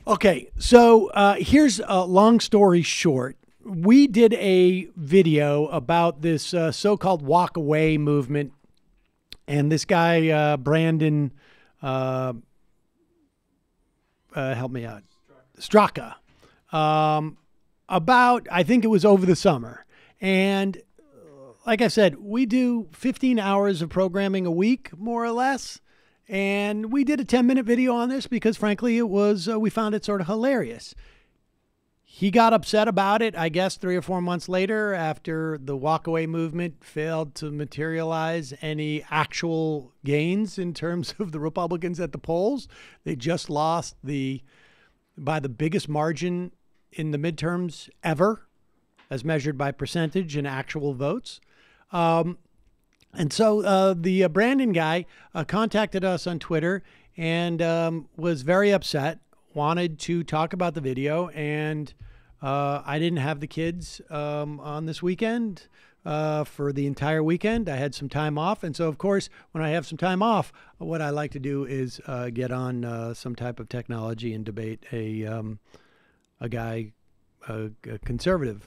Okay, so here's a long story short. We did a video about this so-called walk away movement, and this guy, Brandon, help me out, Straka, about, I think it was over the summer. And like I said, we do 15 hours of programming a week, more or less. And we did a 10-minute video on this because, frankly, it was we found it sort of hilarious. He got upset about it, I guess, 3 or 4 months later after the walkaway movement failed to materialize any actual gains in terms of the Republicans at the polls. They just lost by the biggest margin in the midterms ever, as measured by percentage and actual votes. And so the Brandon guy contacted us on Twitter and was very upset, wanted to talk about the video. And I didn't have the kids on this weekend for the entire weekend. I had some time off. And so, of course, when I have some time off, what I like to do is get on some type of technology and debate a guy, a conservative.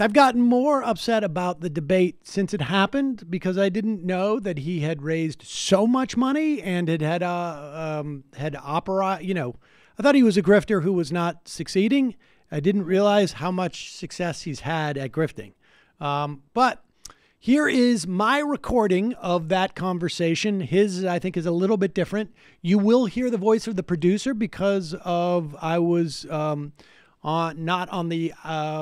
I've gotten more upset about the debate since it happened because I didn't know that he had raised so much money and had opera. You know, I thought he was a grifter who was not succeeding. I didn't realize how much success he's had at grifting. But here is my recording of that conversation. His, I think, is a little bit different. You will hear the voice of the producer because I was not on the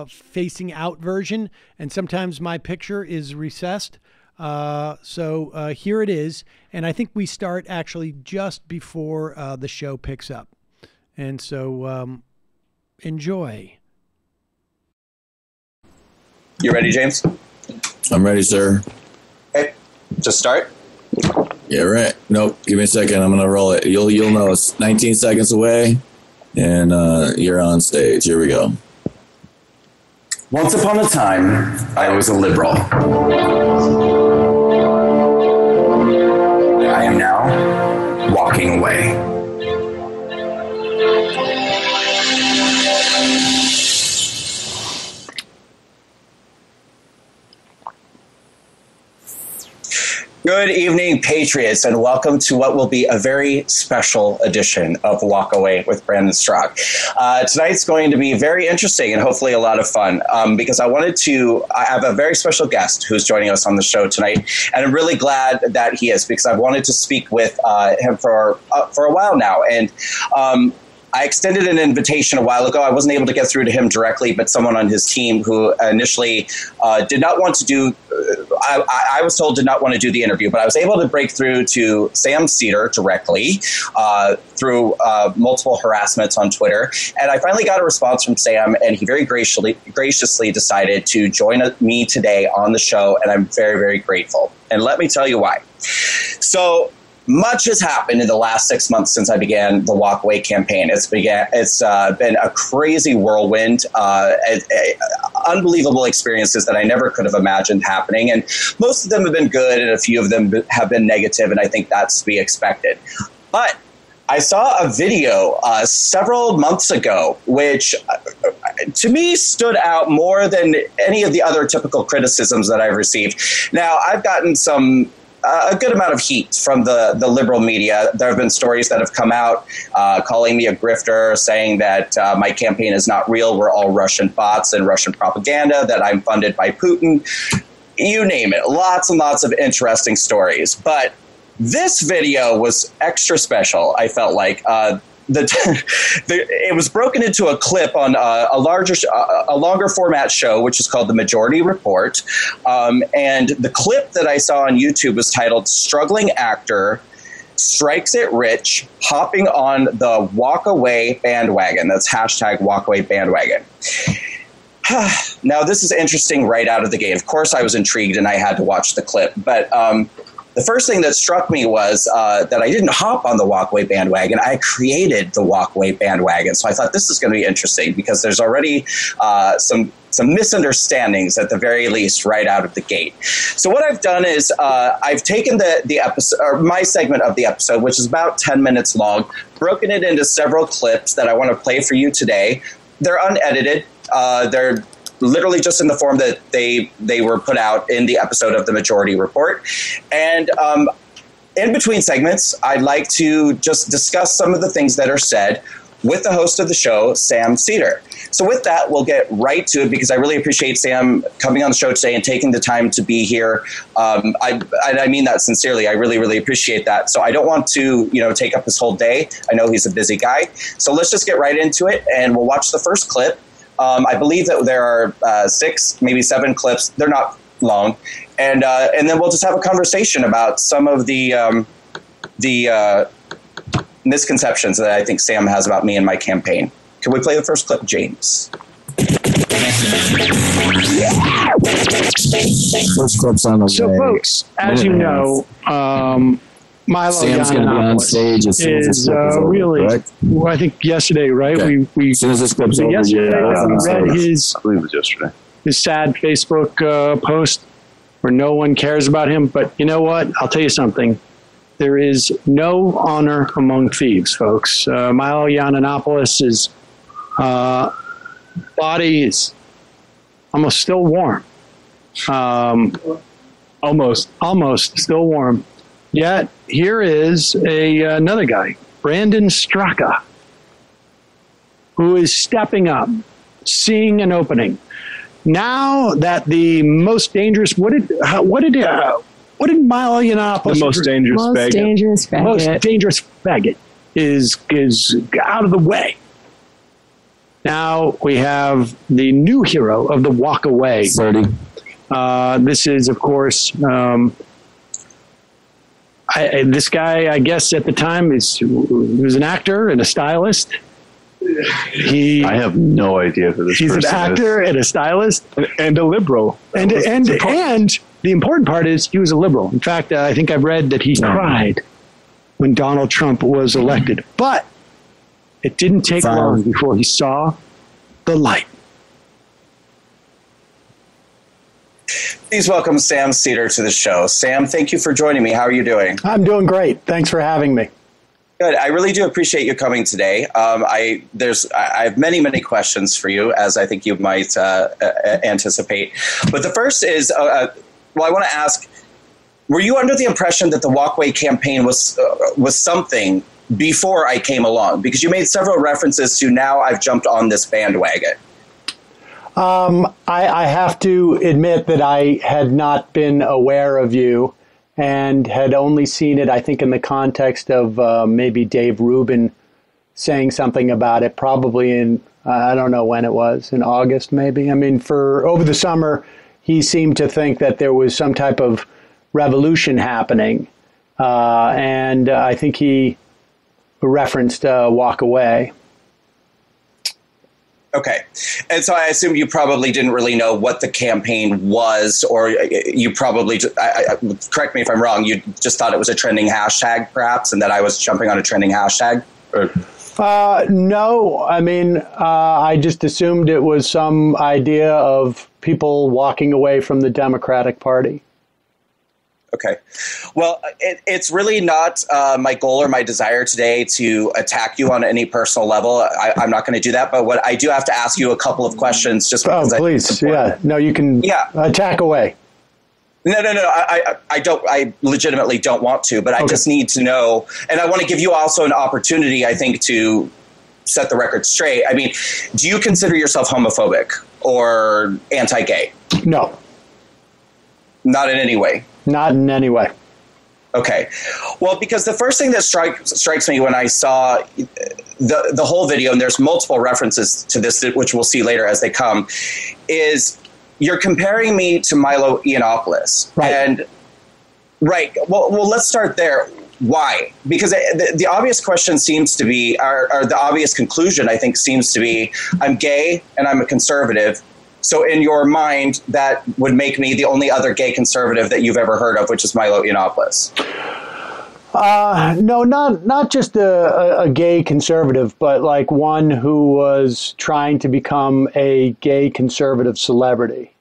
facing out version, and sometimes my picture is recessed. So here it is, and I think we start actually just before the show picks up. And so enjoy. You ready, James? I'm ready, sir. Okay, just start. Yeah, right. Nope, give me a second. I'm gonna roll it. You'll know it's 19 seconds away. And you're on stage. Here we go. Once upon a time, I was a liberal. I am now walking away. Good evening, Patriots, and welcome to what will be a very special edition of Walk Away with Brandon Straka. Tonight's going to be very interesting and hopefully a lot of fun because I have a very special guest who's joining us on the show tonight, and I'm really glad that he is because I've wanted to speak with him for a while now, and I extended an invitation a while ago. I wasn't able to get through to him directly, but someone on his team who initially did not want to do, I was told did not want to do the interview, but I was able to break through to Sam Seder directly through multiple harassments on Twitter. And I finally got a response from Sam, and he very graciously decided to join me today on the show, and I'm very, very grateful. And let me tell you why. So much has happened in the last 6 months since I began the Walkaway campaign. It's been a crazy whirlwind, unbelievable experiences that I never could have imagined happening. And most of them have been good, and a few of them have been negative, and I think that's to be expected. But I saw a video several months ago, which to me stood out more than any of the other typical criticisms that I've received. Now, I've gotten a good amount of heat from the liberal media. There have been stories that have come out calling me a grifter, saying that my campaign is not real. We're all Russian bots and Russian propaganda, that I'm funded by Putin. You name it. Lots and lots of interesting stories. But this video was extra special, I felt like. It was broken into a clip on a longer format show, which is called The Majority Report. And the clip that I saw on YouTube was titled "Struggling Actor Strikes It Rich, Hopping on the Walkaway Bandwagon." That's hashtag Walkaway Bandwagon. Now, this is interesting right out of the gate. Of course, I was intrigued and I had to watch the clip. But the first thing that struck me was that I didn't hop on the walkaway bandwagon. I created the walkaway bandwagon. So I thought this is going to be interesting because there's already some misunderstandings at the very least right out of the gate. So what I've done is I've taken the episode, or my segment of the episode, which is about 10 minutes long, broken it into several clips that I want to play for you today. They're unedited. They're literally just in the form that they were put out in the episode of the Majority Report. And in between segments, I'd like to just discuss some of the things that are said with the host of the show, Sam Seder. So with that, we'll get right to it because I really appreciate Sam coming on the show today and taking the time to be here. I mean that sincerely. I really, really appreciate that. So I don't want to, take up his whole day. I know he's a busy guy. So let's just get right into it, and we'll watch the first clip. I believe that there are 6, maybe 7 clips. They're not long. And then we'll just have a conversation about some of the misconceptions that I think Sam has about me and my campaign. Can we play the first clip, James? First clip's on the way. So, folks, as you know, Milo Sam's going to be on stage as soon as this clip is over, really, correct? well, I think yesterday, right? Okay. We As soon as this clip's over, yesterday we read I believe it was yesterday. his sad Facebook post where no one cares about him. But you know what? I'll tell you something. There is no honor among thieves, folks. Milo Yiannopoulos' body is almost still warm. Almost still warm. Yet here is another guy, Brandon Straka, who is stepping up, seeing an opening. Now that the most dangerous, what did Milo Yiannopoulos? The most dangerous faggot. Most dangerous faggot is out of the way. Now we have the new hero of the walk away. 30. This is, of course, this guy, I guess at the time, he was an actor and a stylist. I have no idea who this He's person an actor and a stylist. and a liberal. And the important part is he was a liberal. In fact, I think I've read that he cried when Donald Trump was elected. But it didn't take long before he saw the light. Please welcome Sam Seder to the show. Sam, thank you for joining me. How are you doing? I'm doing great. Thanks for having me. Good. I really do appreciate you coming today. I have many, many questions for you, as I think you might anticipate. But the first is, I want to ask, were you under the impression that the Walkway campaign was something before I came along? Because you made several references to now I've jumped on this bandwagon. I have to admit that I had not been aware of you and had only seen it, I think, in the context of maybe Dave Rubin saying something about it, probably in, I don't know when it was, in August maybe. I mean, over the summer, he seemed to think that there was some type of revolution happening. And I think he referenced Walk Away. Okay. And so I assume you probably didn't really know what the campaign was, or you probably, correct me if I'm wrong, you just thought it was a trending hashtag perhaps, and that I was jumping on a trending hashtag? Or? No, I mean, I just assumed it was some idea of people walking away from the Democratic Party. Okay. Well, it's really not my goal or my desire today to attack you on any personal level. I'm not going to do that. But what I do have to ask you a couple of questions just because please. Yeah. No, you can attack away. No. I don't. I legitimately don't want to, but I just need to know. And I want to give you also an opportunity, I think, to set the record straight. I mean, do you consider yourself homophobic or anti-gay? No. Not in any way. Not in any way. Okay. Well, because the first thing that strikes me when I saw the whole video, and there's multiple references to this, which we'll see later as they come, is you're comparing me to Milo Yiannopoulos. Right. And well, let's start there. Why? Because the obvious question seems to be, or the obvious conclusion, I think, seems to be, I'm gay and I'm a conservative. So in your mind, that would make me the only other gay conservative that you've ever heard of, which is Milo Yiannopoulos. No, not just a gay conservative, but like one who was trying to become a gay conservative celebrity.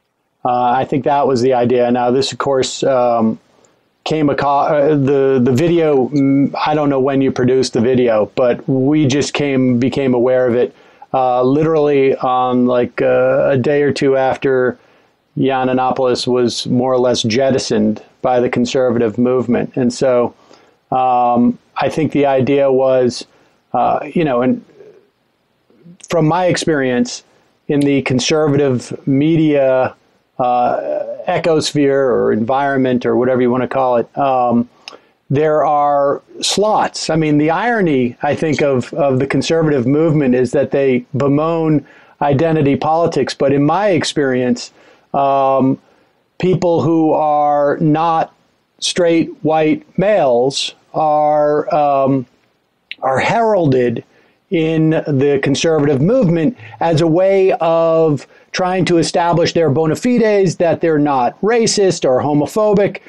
I think that was the idea. Now, this, of course, the video. I don't know when you produced the video, but we just became aware of it literally on like a day or two after Yiannopoulos was more or less jettisoned by the conservative movement, and so. I think the idea was, and from my experience in the conservative media ecosphere or environment or whatever you want to call it, there are slots. I mean, the irony, I think, of the conservative movement is that they bemoan identity politics. But in my experience, people who are not straight white males are heralded in the conservative movement as a way of trying to establish their bona fides, that they're not racist or homophobic.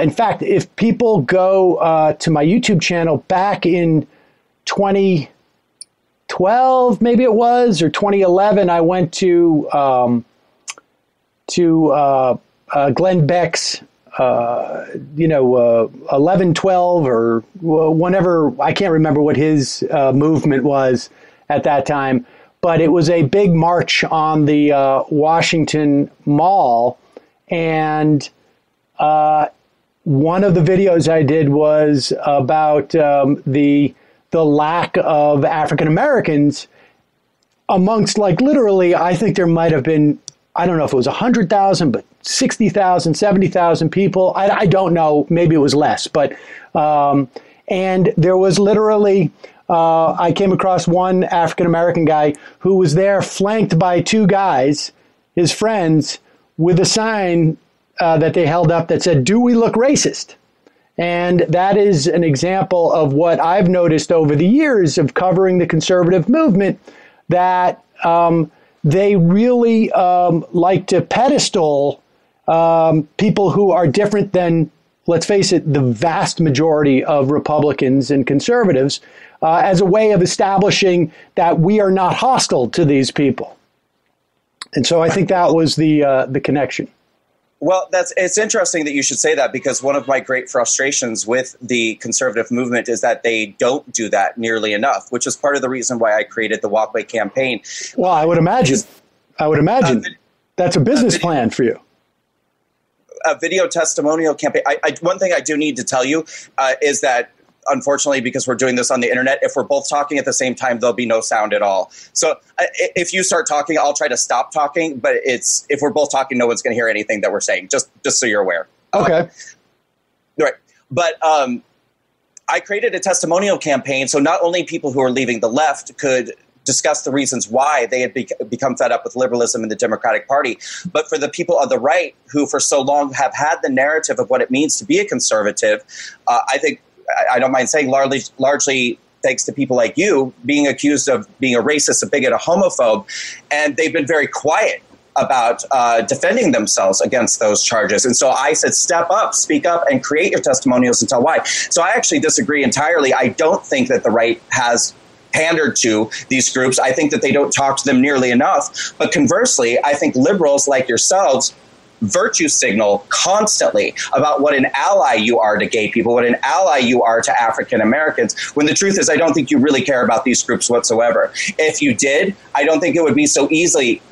In fact, if people go to my YouTube channel back in 2012, maybe it was, or 2011, I went to Glenn Beck's 1112 or whenever, I can't remember what his movement was at that time, but it was a big march on the Washington Mall. And one of the videos I did was about the lack of African Americans amongst, like, literally, I think there might have been, I don't know if it was 100,000, but 60,000, 70,000 people. I don't know. Maybe it was less. But and there was literally, I came across one African-American guy who was there flanked by two guys, his friends, with a sign that they held up that said, "Do we look racist?" And that is an example of what I've noticed over the years of covering the conservative movement, that they really like to pedestal people who are different than, let's face it, the vast majority of Republicans and conservatives as a way of establishing that we are not hostile to these people. And so I think that was the connection. Well, it's interesting that you should say that, because one of my great frustrations with the conservative movement is that they don't do that nearly enough, which is part of the reason why I created the Walkway campaign. Well, I would imagine. That's a business plan for you. A video testimonial campaign. One thing I do need to tell you is that, unfortunately, because we're doing this on the internet, if we're both talking at the same time, there'll be no sound at all. So if you start talking, I'll try to stop talking. But if we're both talking, no one's going to hear anything that we're saying. Just so you're aware. Okay. Right. But I created a testimonial campaign, so not only people who are leaving the left could discuss the reasons why they had become fed up with liberalism in the Democratic Party, but for the people on the right who for so long have had the narrative of what it means to be a conservative, I think, I don't mind saying, largely thanks to people like you, being accused of being a racist, a bigot, a homophobe, and they've been very quiet about defending themselves against those charges. And so I said, step up, speak up, and create your testimonials and tell why. So I actually disagree entirely. I don't think that the right has pandered to these groups. I think that they don't talk to them nearly enough. But conversely, I think liberals like yourselves virtue signal constantly about what an ally you are to gay people, what an ally you are to African Americans, when the truth is I don't think you really care about these groups whatsoever. If you did, I don't think it would be so easy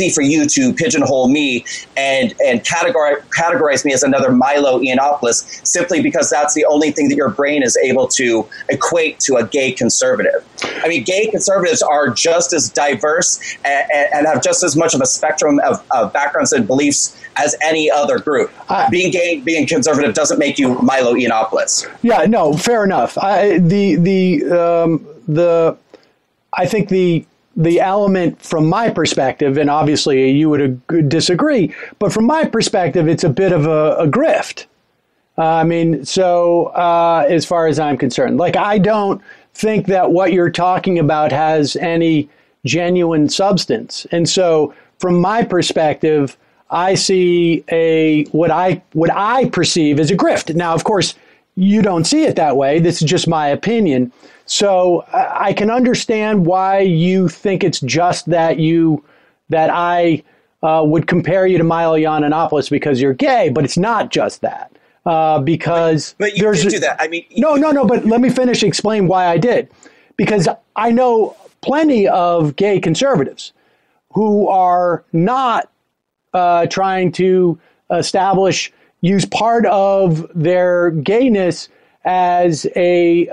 for you to pigeonhole me and categorize me as another Milo Yiannopoulos, simply because that's the only thing that your brain is able to equate to a gay conservative. I mean, gay conservatives are just as diverse and have just as much of a spectrum of backgrounds and beliefs as any other group. Being gay, being conservative doesn't make you Milo Yiannopoulos. Yeah, no, fair enough. I think the element from my perspective, and obviously you would disagree, but from my perspective, it's a bit of a grift. As far as I'm concerned, like, I don't think that what you're talking about has any genuine substance. And so from my perspective, I see what I perceive as a grift. Now, of course, you don't see it that way. This is just my opinion. So I can understand why you think it's just that I would compare you to Milo Yiannopoulos because you're gay, but it's not just that. Because but you did do that. I mean, no. But let me finish. Explain why I did. Because I know plenty of gay conservatives who are not trying to use part of their gayness as a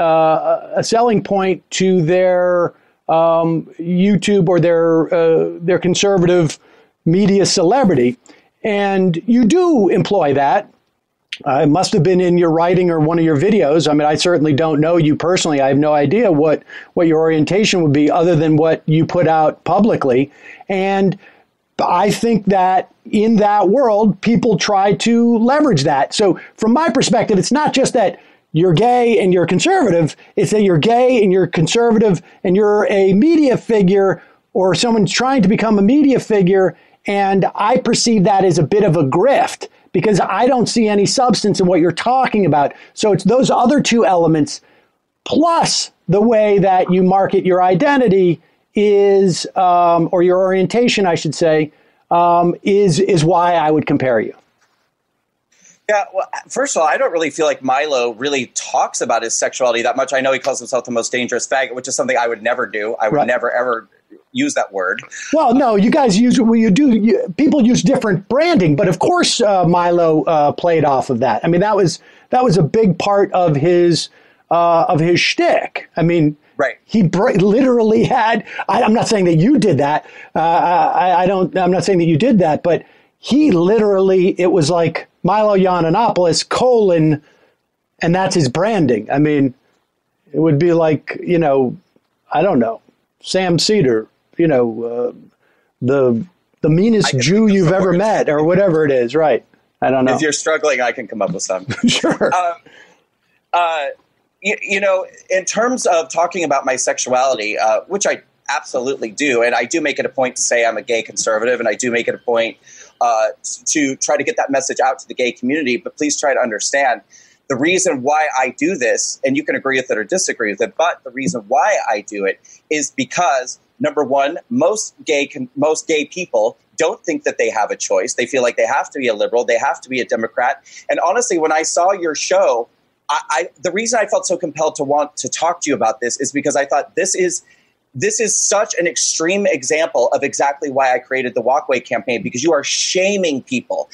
selling point to their YouTube or their conservative media celebrity, and you do employ that. It must have been in your writing or one of your videos. I mean, I certainly don't know you personally. I have no idea what your orientation would be other than what you put out publicly. And I think that in that world, people try to leverage that. So from my perspective, it's not just that you're gay and you're conservative. It's that you're gay and you're conservative and you're a media figure or someone's trying to become a media figure. And I perceive that as a bit of a grift because I don't see any substance in what you're talking about. So it's those other two elements plus the way that you market your identity is, or your orientation, I should say, is why I would compare you. Yeah, well, first of all, I don't really feel like Milo really talks about his sexuality that much. I know he calls himself the most dangerous faggot, which is something I would never do. I would never, ever use that word. Well, no, you guys use what you do. People use different branding, but of course Milo played off of that. I mean, that was a big part of his shtick. I mean, right. He literally had. I'm not saying that you did that. I'm not saying that you did that, but he literally. It was like Milo Yiannopoulos : and that's his branding. I mean, it would be like, I don't know, Sam Seder, the meanest Jew you've ever met, or whatever it is, right? I don't know. If you're struggling, I can come up with some. Sure. In terms of talking about my sexuality, which I absolutely do, and I do make it a point to say I'm a gay conservative, and I do make it a point to try to get that message out to the gay community, but please try to understand the reason why I do this, and you can agree with it or disagree with it, but the reason why I do it is because, number one, most gay people don't think that they have a choice. They feel like they have to be a liberal, they have to be a Democrat. And honestly, when I saw your show, the reason I felt so compelled to want to talk to you about this is because I thought this is such an extreme example of exactly why I created the Walkway campaign, because you are shaming people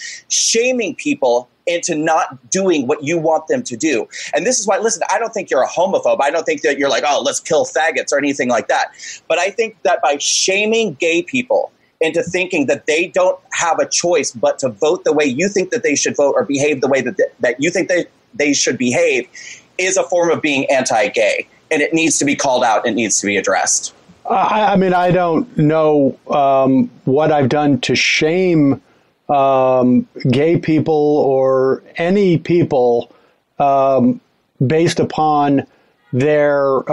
into not doing what you want them to do. And this is why, listen, I don't think you're a homophobe. I don't think that you're like, oh, let's kill faggots or anything like that. But I think that by shaming gay people into thinking that they don't have a choice but to vote the way you think that they should vote or behave the way that you think they should behave is a form of being anti-gay. And it needs to be called out. It needs to be addressed. I mean, I don't know what I've done to shame gay people or any people based upon their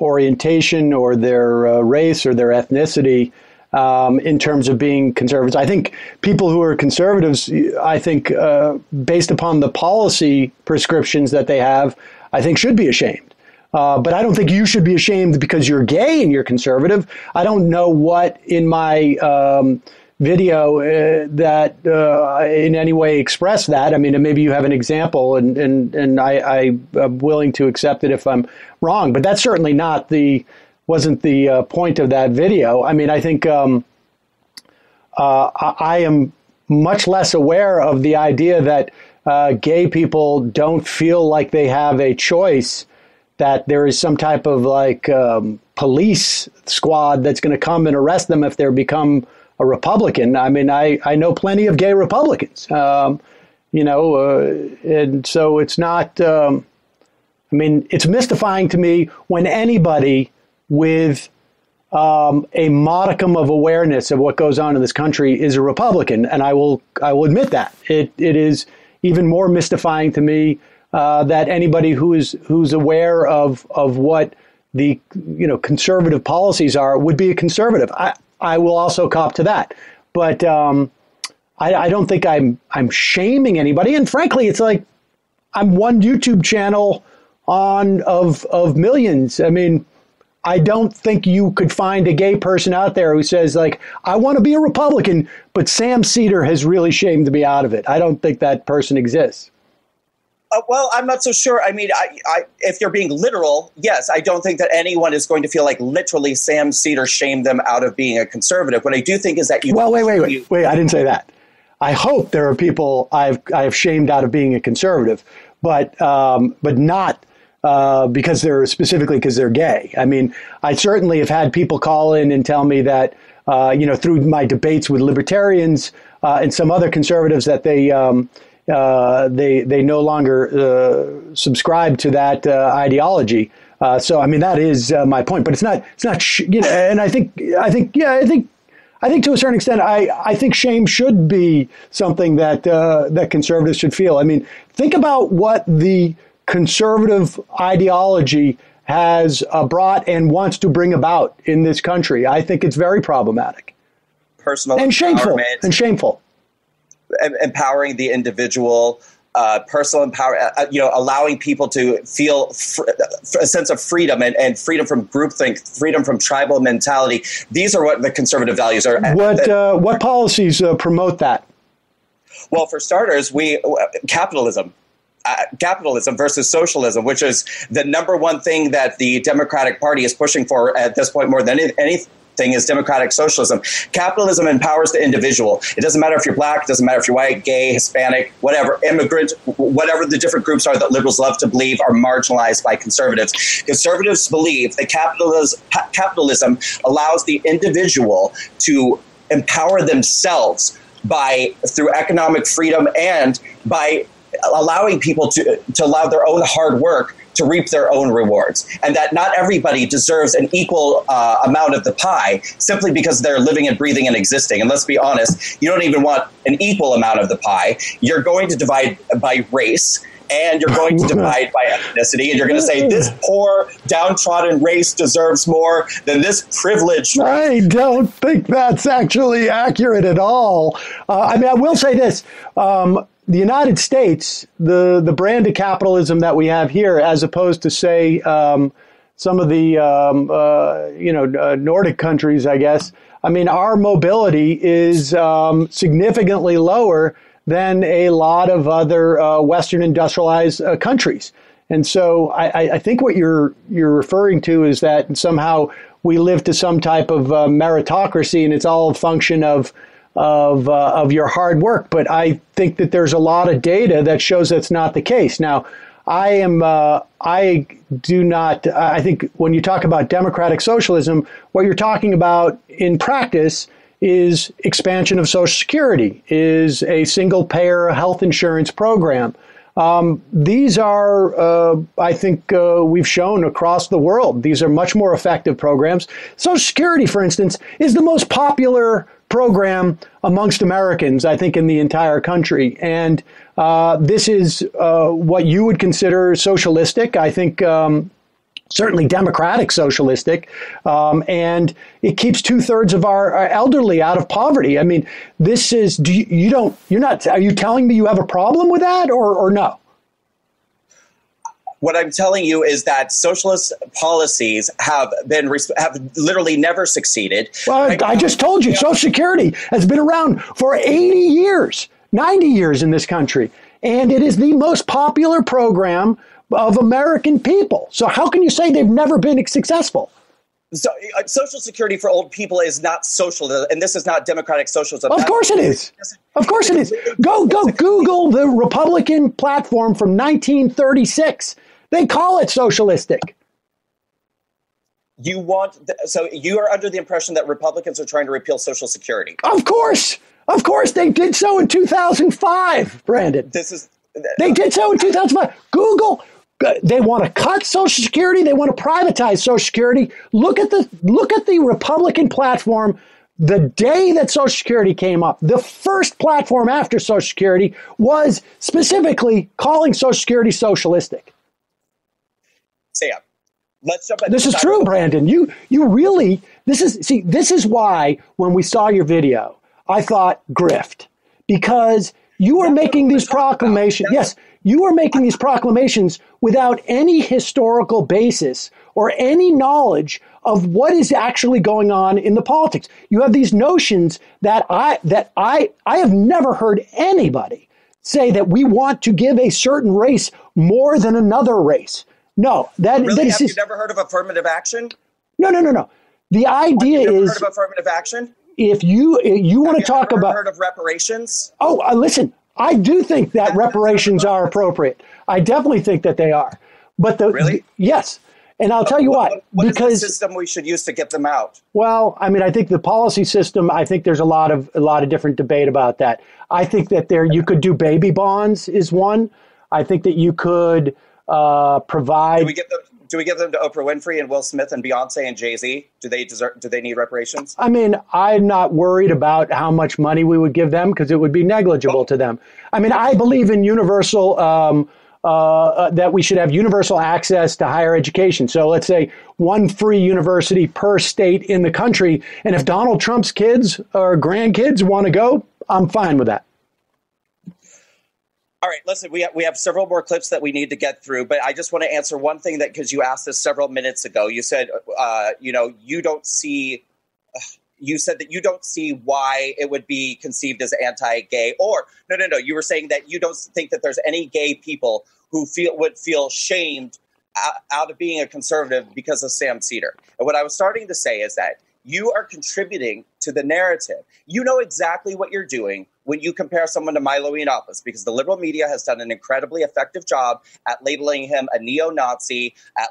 orientation or their race or their ethnicity in terms of being conservatives. I think people who are conservatives, based upon the policy prescriptions that they have, I think should be ashamed. But I don't think you should be ashamed because you're gay and you're conservative. I don't know what in my video that in any way expressed that. I mean, maybe you have an example, and I'm willing to accept it if I'm wrong. But that's certainly wasn't the point of that video. I mean, I think I am much less aware of the idea that gay people don't feel like they have a choice, that there is some type of police squad that's going to come and arrest them if they become a Republican. I mean, I know plenty of gay Republicans, and so it's not, it's mystifying to me when anybody with a modicum of awareness of what goes on in this country is a Republican. And I will admit that. It is even more mystifying to me that anybody who's aware of what the conservative policies are would be a conservative. I will also cop to that. But I don't think I'm shaming anybody. And frankly, it's like I'm one YouTube channel of millions. I mean, I don't think you could find a gay person out there who says, like, I want to be a Republican, but Sam Seder has really shamed me out of it. I don't think that person exists. Well, I'm not so sure. I mean, if you're being literal, yes, I don't think that anyone is going to feel like literally Sam Seder shamed them out of being a conservative. What I do think is that you... Well, wait. I didn't say that. I hope there are people I have shamed out of being a conservative, but not because they're gay. I mean, I certainly have had people call in and tell me that, through my debates with libertarians and some other conservatives, that they no longer subscribe to that ideology. So, I mean, that is my point. But it's not. And I think to a certain extent, I think shame should be something that conservatives should feel. I mean, think about what the conservative ideology has brought and wants to bring about in this country. I think it's very problematic. Personal and shameful. Empowering the individual, personal empowerment, allowing people to feel a sense of freedom and freedom from groupthink, freedom from tribal mentality. These are what the conservative values are. What policies promote that? Well, for starters, capitalism versus socialism, which is the number one thing that the Democratic Party is pushing for at this point more than anything, is democratic socialism. Capitalism empowers the individual. It doesn't matter if you're black, it doesn't matter if you're white, gay, Hispanic, whatever, immigrant, whatever the different groups are that liberals love to believe are marginalized by conservatives. Conservatives believe that capitalism allows the individual to empower themselves through economic freedom and by allowing people to allow their own hard work to reap their own rewards, and that not everybody deserves an equal amount of the pie simply because they're living and breathing and existing. And let's be honest, you don't even want an equal amount of the pie. You're going to divide by race, and you're going to divide by ethnicity, and you're going to say this poor, downtrodden race deserves more than this privileged race. I don't think that's actually accurate at all. I mean, I will say this. The United States, the brand of capitalism that we have here, as opposed to, say, some of the Nordic countries, I guess. I mean, our mobility is significantly lower than a lot of other Western industrialized countries, and so I think what you're referring to is that somehow we live to some type of meritocracy, and it's all a function of your hard work. But I think that there's a lot of data that shows that's not the case. Now, I think when you talk about democratic socialism, what you're talking about in practice is expansion of Social Security, is a single payer health insurance program. These are, I think we've shown across the world, these are much more effective programs. Social Security, for instance, is the most popular program amongst Americans, I think, in the entire country. And this is what you would consider socialistic. I think certainly democratic socialistic, and it keeps 2/3 of our elderly out of poverty. I mean, this is, are you telling me you have a problem with that or no? What I'm telling you is that socialist policies have literally never succeeded. Well, I just told you, Social Security has been around for 80 years, 90 years in this country, and it is the most popular program of American people. So how can you say they've never been successful? So, Social Security for old people is not socialism, and this is not democratic socialism. Of course it is. Of course it is. Go Google the Republican platform from 1936. They call it socialistic. So you are under the impression that Republicans are trying to repeal Social Security. Of course they did so in 2005, Brandon. They did so in 2005. Google. They want to cut Social Security. They want to privatize Social Security. Look at the Republican platform. The day that Social Security came up, the first platform after Social Security was specifically calling Social Security socialistic. Sam, let's jump. This is true, Brandon. You really This is why when we saw your video, I thought grift, because you are making these proclamations. Yes, you are making these proclamations without any historical basis or any knowledge of what is actually going on in the politics. You have these notions that I have never heard anybody say that we want to give a certain race more than another race. No, really? Have you never heard of affirmative action? No. The idea Have you never is heard of affirmative action? if you want to talk about heard of reparations? Oh, listen, I do think that reparations are appropriate. I definitely think that they are. But really? Yes. And I'll tell you what because is the system we should use to get them out? Well, I mean, I think the policy system, I think there's a lot of different debate about that. I think that you could do baby bonds is one. I think that you could provide. Do we give them to Oprah Winfrey and Will Smith and Beyonce and Jay-Z? Do they need reparations? I mean, I'm not worried about how much money we would give them because it would be negligible to them. I mean, I believe in universal, that we should have universal access to higher education. So let's say one free university per state in the country. And if Donald Trump's kids or grandkids want to go, I'm fine with that. All right, listen, we have several more clips that we need to get through, but I just want to answer one thing because you asked this several minutes ago. You said, you said that you don't see why it would be conceived as anti-gay, or no. You were saying that you don't think that there's any gay people who would feel shamed out of being a conservative because of Sam Seder. And what I was starting to say is that you are contributing to the narrative. You know exactly what you're doing when you compare someone to Milo Yiannopoulos, because the liberal media has done an incredibly effective job at labeling him a neo-Nazi, at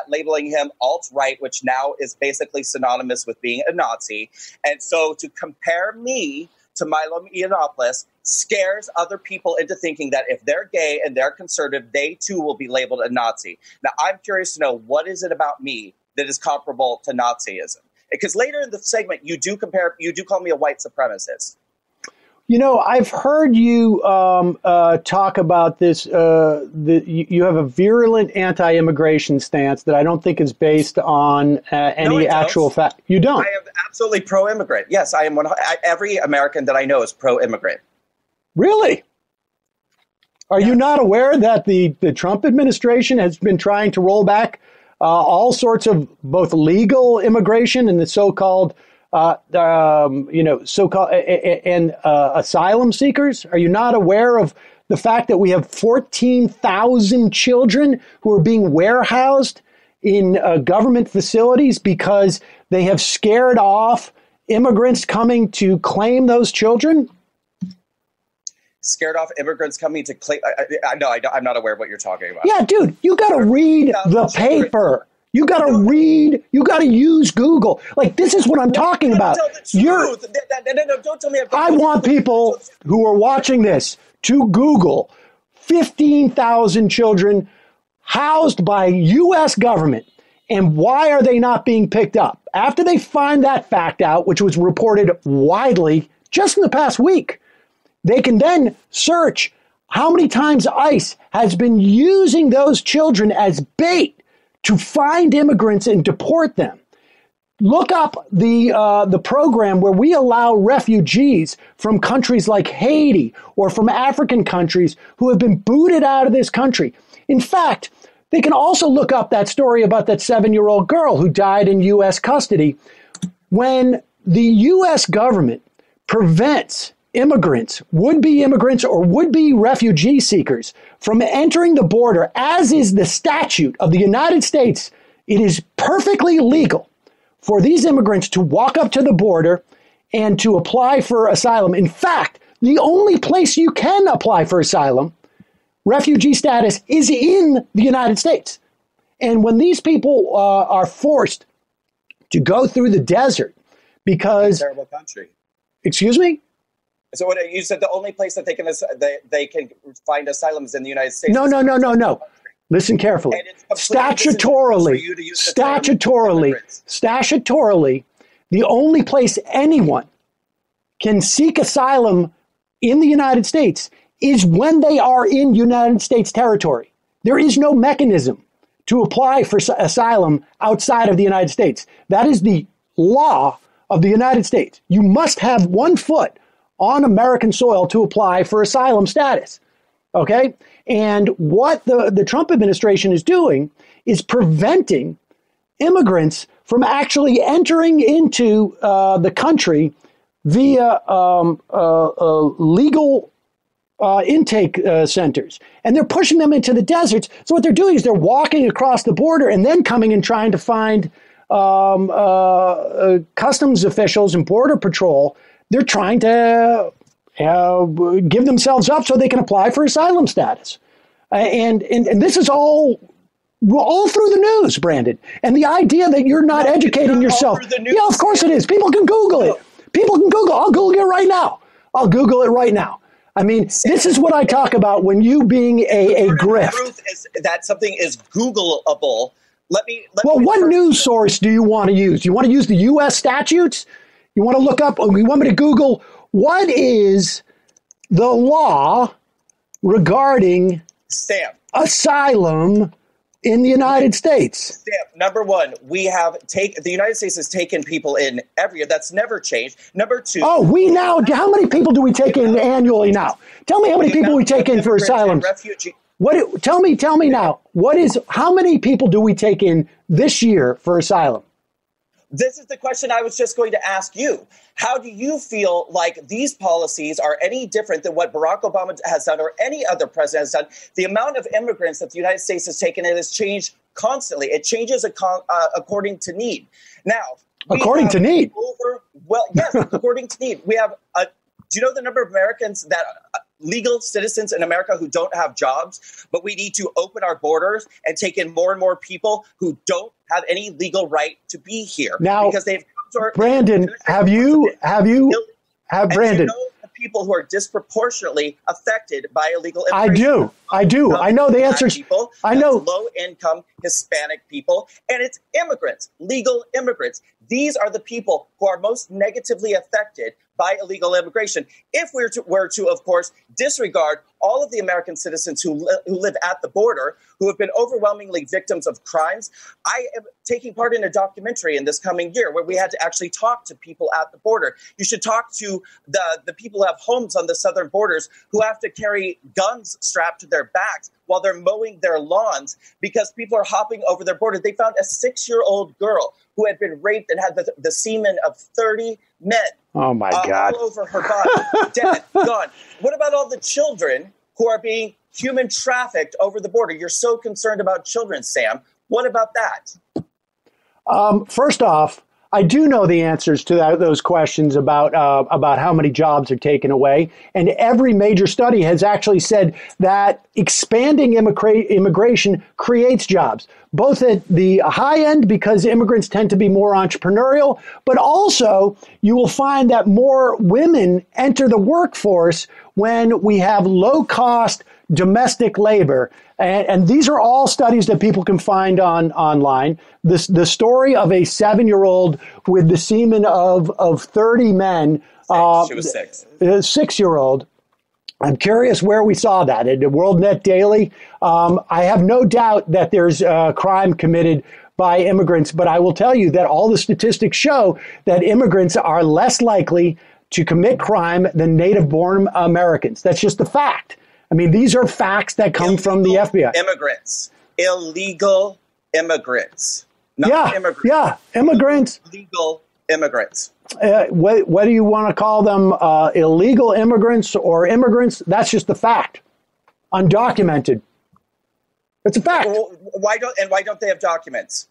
labeling him alt-right, which now is basically synonymous with being a Nazi. And so to compare me to Milo Yiannopoulos scares other people into thinking that if they're gay and they're conservative, they too will be labeled a Nazi. Now, I'm curious to know, what is it about me that is comparable to Nazism? Because later in the segment, you do call me a white supremacist. You know, I've heard you talk about this. You have a virulent anti-immigration stance that I don't think is based on any actual fact. You don't? I am absolutely pro-immigrant. Yes, I am. Every American that I know is pro-immigrant. Really? Are you not aware that the Trump administration has been trying to roll back all sorts of both legal immigration and the so-called asylum seekers? Are you not aware of the fact that we have 14,000 children who are being warehoused in government facilities because they have scared off immigrants coming to claim those children? Scared off immigrants coming to claim? I'm not aware of what you're talking about. Yeah, dude, you got to read the paper. You got to read. You got to use Google. Like, this is what I'm talking about. No, don't tell me. I want people who are watching this to Google 15,000 children housed by U.S. government, and why are they not being picked up? After they find that fact out, which was reported widely just in the past week, they can then search how many times ICE has been using those children as bait to find immigrants and deport them. Look up the program where we allow refugees from countries like Haiti or from African countries who have been booted out of this country. In fact, they can also look up that story about that 7-year-old girl who died in U.S. custody. When the U.S. government prevents immigrants, would-be immigrants or would-be refugee seekers from entering the border, as is the statute of the United States, it is perfectly legal for these immigrants to walk up to the border and to apply for asylum. In fact, the only place you can apply for asylum, refugee status, is in the United States. And when these people are forced to go through the desert because... Terrible country. Excuse me? So what you said, the only place that they can find asylum is in the United States. No. Listen carefully. Statutorily, the only place anyone can seek asylum in the United States is when they are in United States territory. There is no mechanism to apply for asylum outside of the United States. That is the law of the United States. You must have 1 foot on American soil to apply for asylum status. Okay? And what the Trump administration is doing is preventing immigrants from actually entering into the country via legal intake centers. And they're pushing them into the deserts. So what they're doing is they're walking across the border and then coming and trying to find customs officials and border patrol. They're trying to give themselves up so they can apply for asylum status. And this is all through the news, Brandon. And the idea that you're not educating yourself. Yeah, of course it is. People can Google it. People can Google. I'll Google it right now. I'll Google it right now. I mean, this is what I talk about when you being a grift. The truth is that something is Googleable. What news source do you want to use? Do you want to use the U.S. statutes? You want to look up, you want me to Google, what is the law regarding asylum in the United States? Number one, the United States has taken people in every year. That's never changed. Number two. Oh, how many people do we take in annually now? Tell me how many people we take in for asylum. Tell me now, how many people do we take in this year for asylum? This is the question I was just going to ask you. How do you feel like these policies are any different than what Barack Obama has done or any other president has done? The amount of immigrants that the United States has taken in has changed constantly. It changes according to need. Now, according to need? Yes, according to need. We have, do you know the number of Americans that legal citizens in America who don't have jobs, but we need to open our borders and take in more and more people who don't have any legal right to be here. Now, because they've Brandon, Brandon, the people who are disproportionately affected by illegal immigration. I do. I know the answers. I know low-income Hispanic people, and it's immigrants, legal immigrants. These are the people who are most negatively affected by illegal immigration. If we were to, of course, disregard all of the American citizens who live at the border, who have been overwhelmingly victims of crimes. I am taking part in a documentary in this coming year where we had to actually talk to people at the border. You should talk to the people who have homes on the southern borders who have to carry guns strapped to their backs while they're mowing their lawns because people are hopping over their border. They found a 6-year-old girl who had been raped and had the semen of 30 men. Oh, my God. All over her body, dead, gone. What about all the children who are being human trafficked over the border? You're so concerned about children, Sam. What about that? First off, I do know the answers to those questions about how many jobs are taken away. And every major study has actually said that expanding immigration creates jobs, both at the high end because immigrants tend to be more entrepreneurial, but also you will find that more women enter the workforce when we have low-cost domestic labor. And these are all studies that people can find online. The story of a 7-year-old with the semen of 30 men. She was 6. A 6-year-old. I'm curious where we saw that. At WorldNet Daily. I have no doubt that there's crime committed by immigrants, but I will tell you that all the statistics show that immigrants are less likely to commit crime than native-born Americans. That's just a fact. I mean, these are facts that come from the FBI. Illegal immigrants. Not immigrants. Yeah, immigrants. Illegal immigrants. Whether you want to call them illegal immigrants or immigrants, that's just a fact. Undocumented. It's a fact. Why don't they have documents?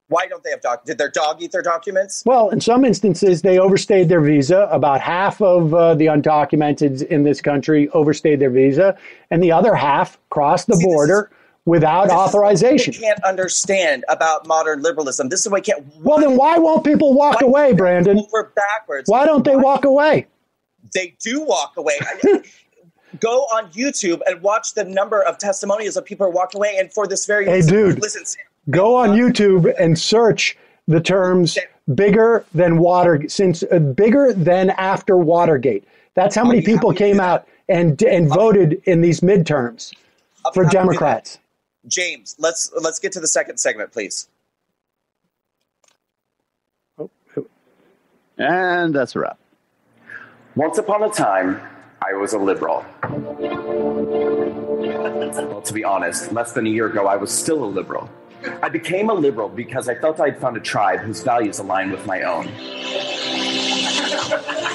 Why don't they have documents? Did their dog eat their documents? Well, in some instances, they overstayed their visa. About half of the undocumented in this country overstayed their visa, and the other half crossed the border without authorization. This is what we can't understand about modern liberalism. This is why I can't. Well, then why won't people walk away, Brandon? We're backwards. Why don't they walk away? They do walk away. Go on YouTube and watch the number of testimonials of people who walk away, and for this very reason, dude, listen, Sam. Go on YouTube and search the terms bigger than after Watergate. That's how many people came out and voted in these midterms for Democrats. James, let's get to the second segment, please. And that's a wrap. Once upon a time, I was a liberal. Well, to be honest, less than a year ago, I was still a liberal. I became a liberal because I felt I'd found a tribe whose values align with my own.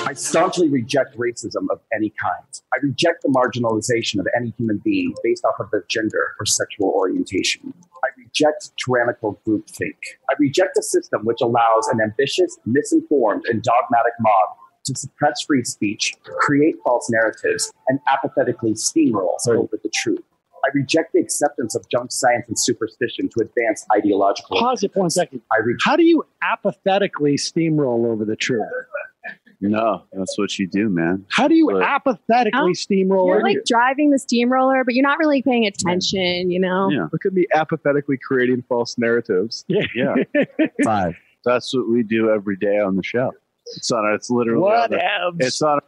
I staunchly reject racism of any kind. I reject the marginalization of any human being based off of their gender or sexual orientation. I reject tyrannical groupthink. I reject a system which allows an ambitious, misinformed, and dogmatic mob to suppress free speech, create false narratives, and apathetically steamroll over the truth. I reject the acceptance of junk science and superstition to advance ideological... Pause it for 1 second. How do you apathetically steamroll over the truth? No, that's what you do, man. How do you apathetically steamroll You're over? like driving the steamroller, but you're not really paying attention, you know? Yeah. Look at me apathetically creating false narratives. Yeah. 5. That's what we do every day on the show. It's literally... It's on...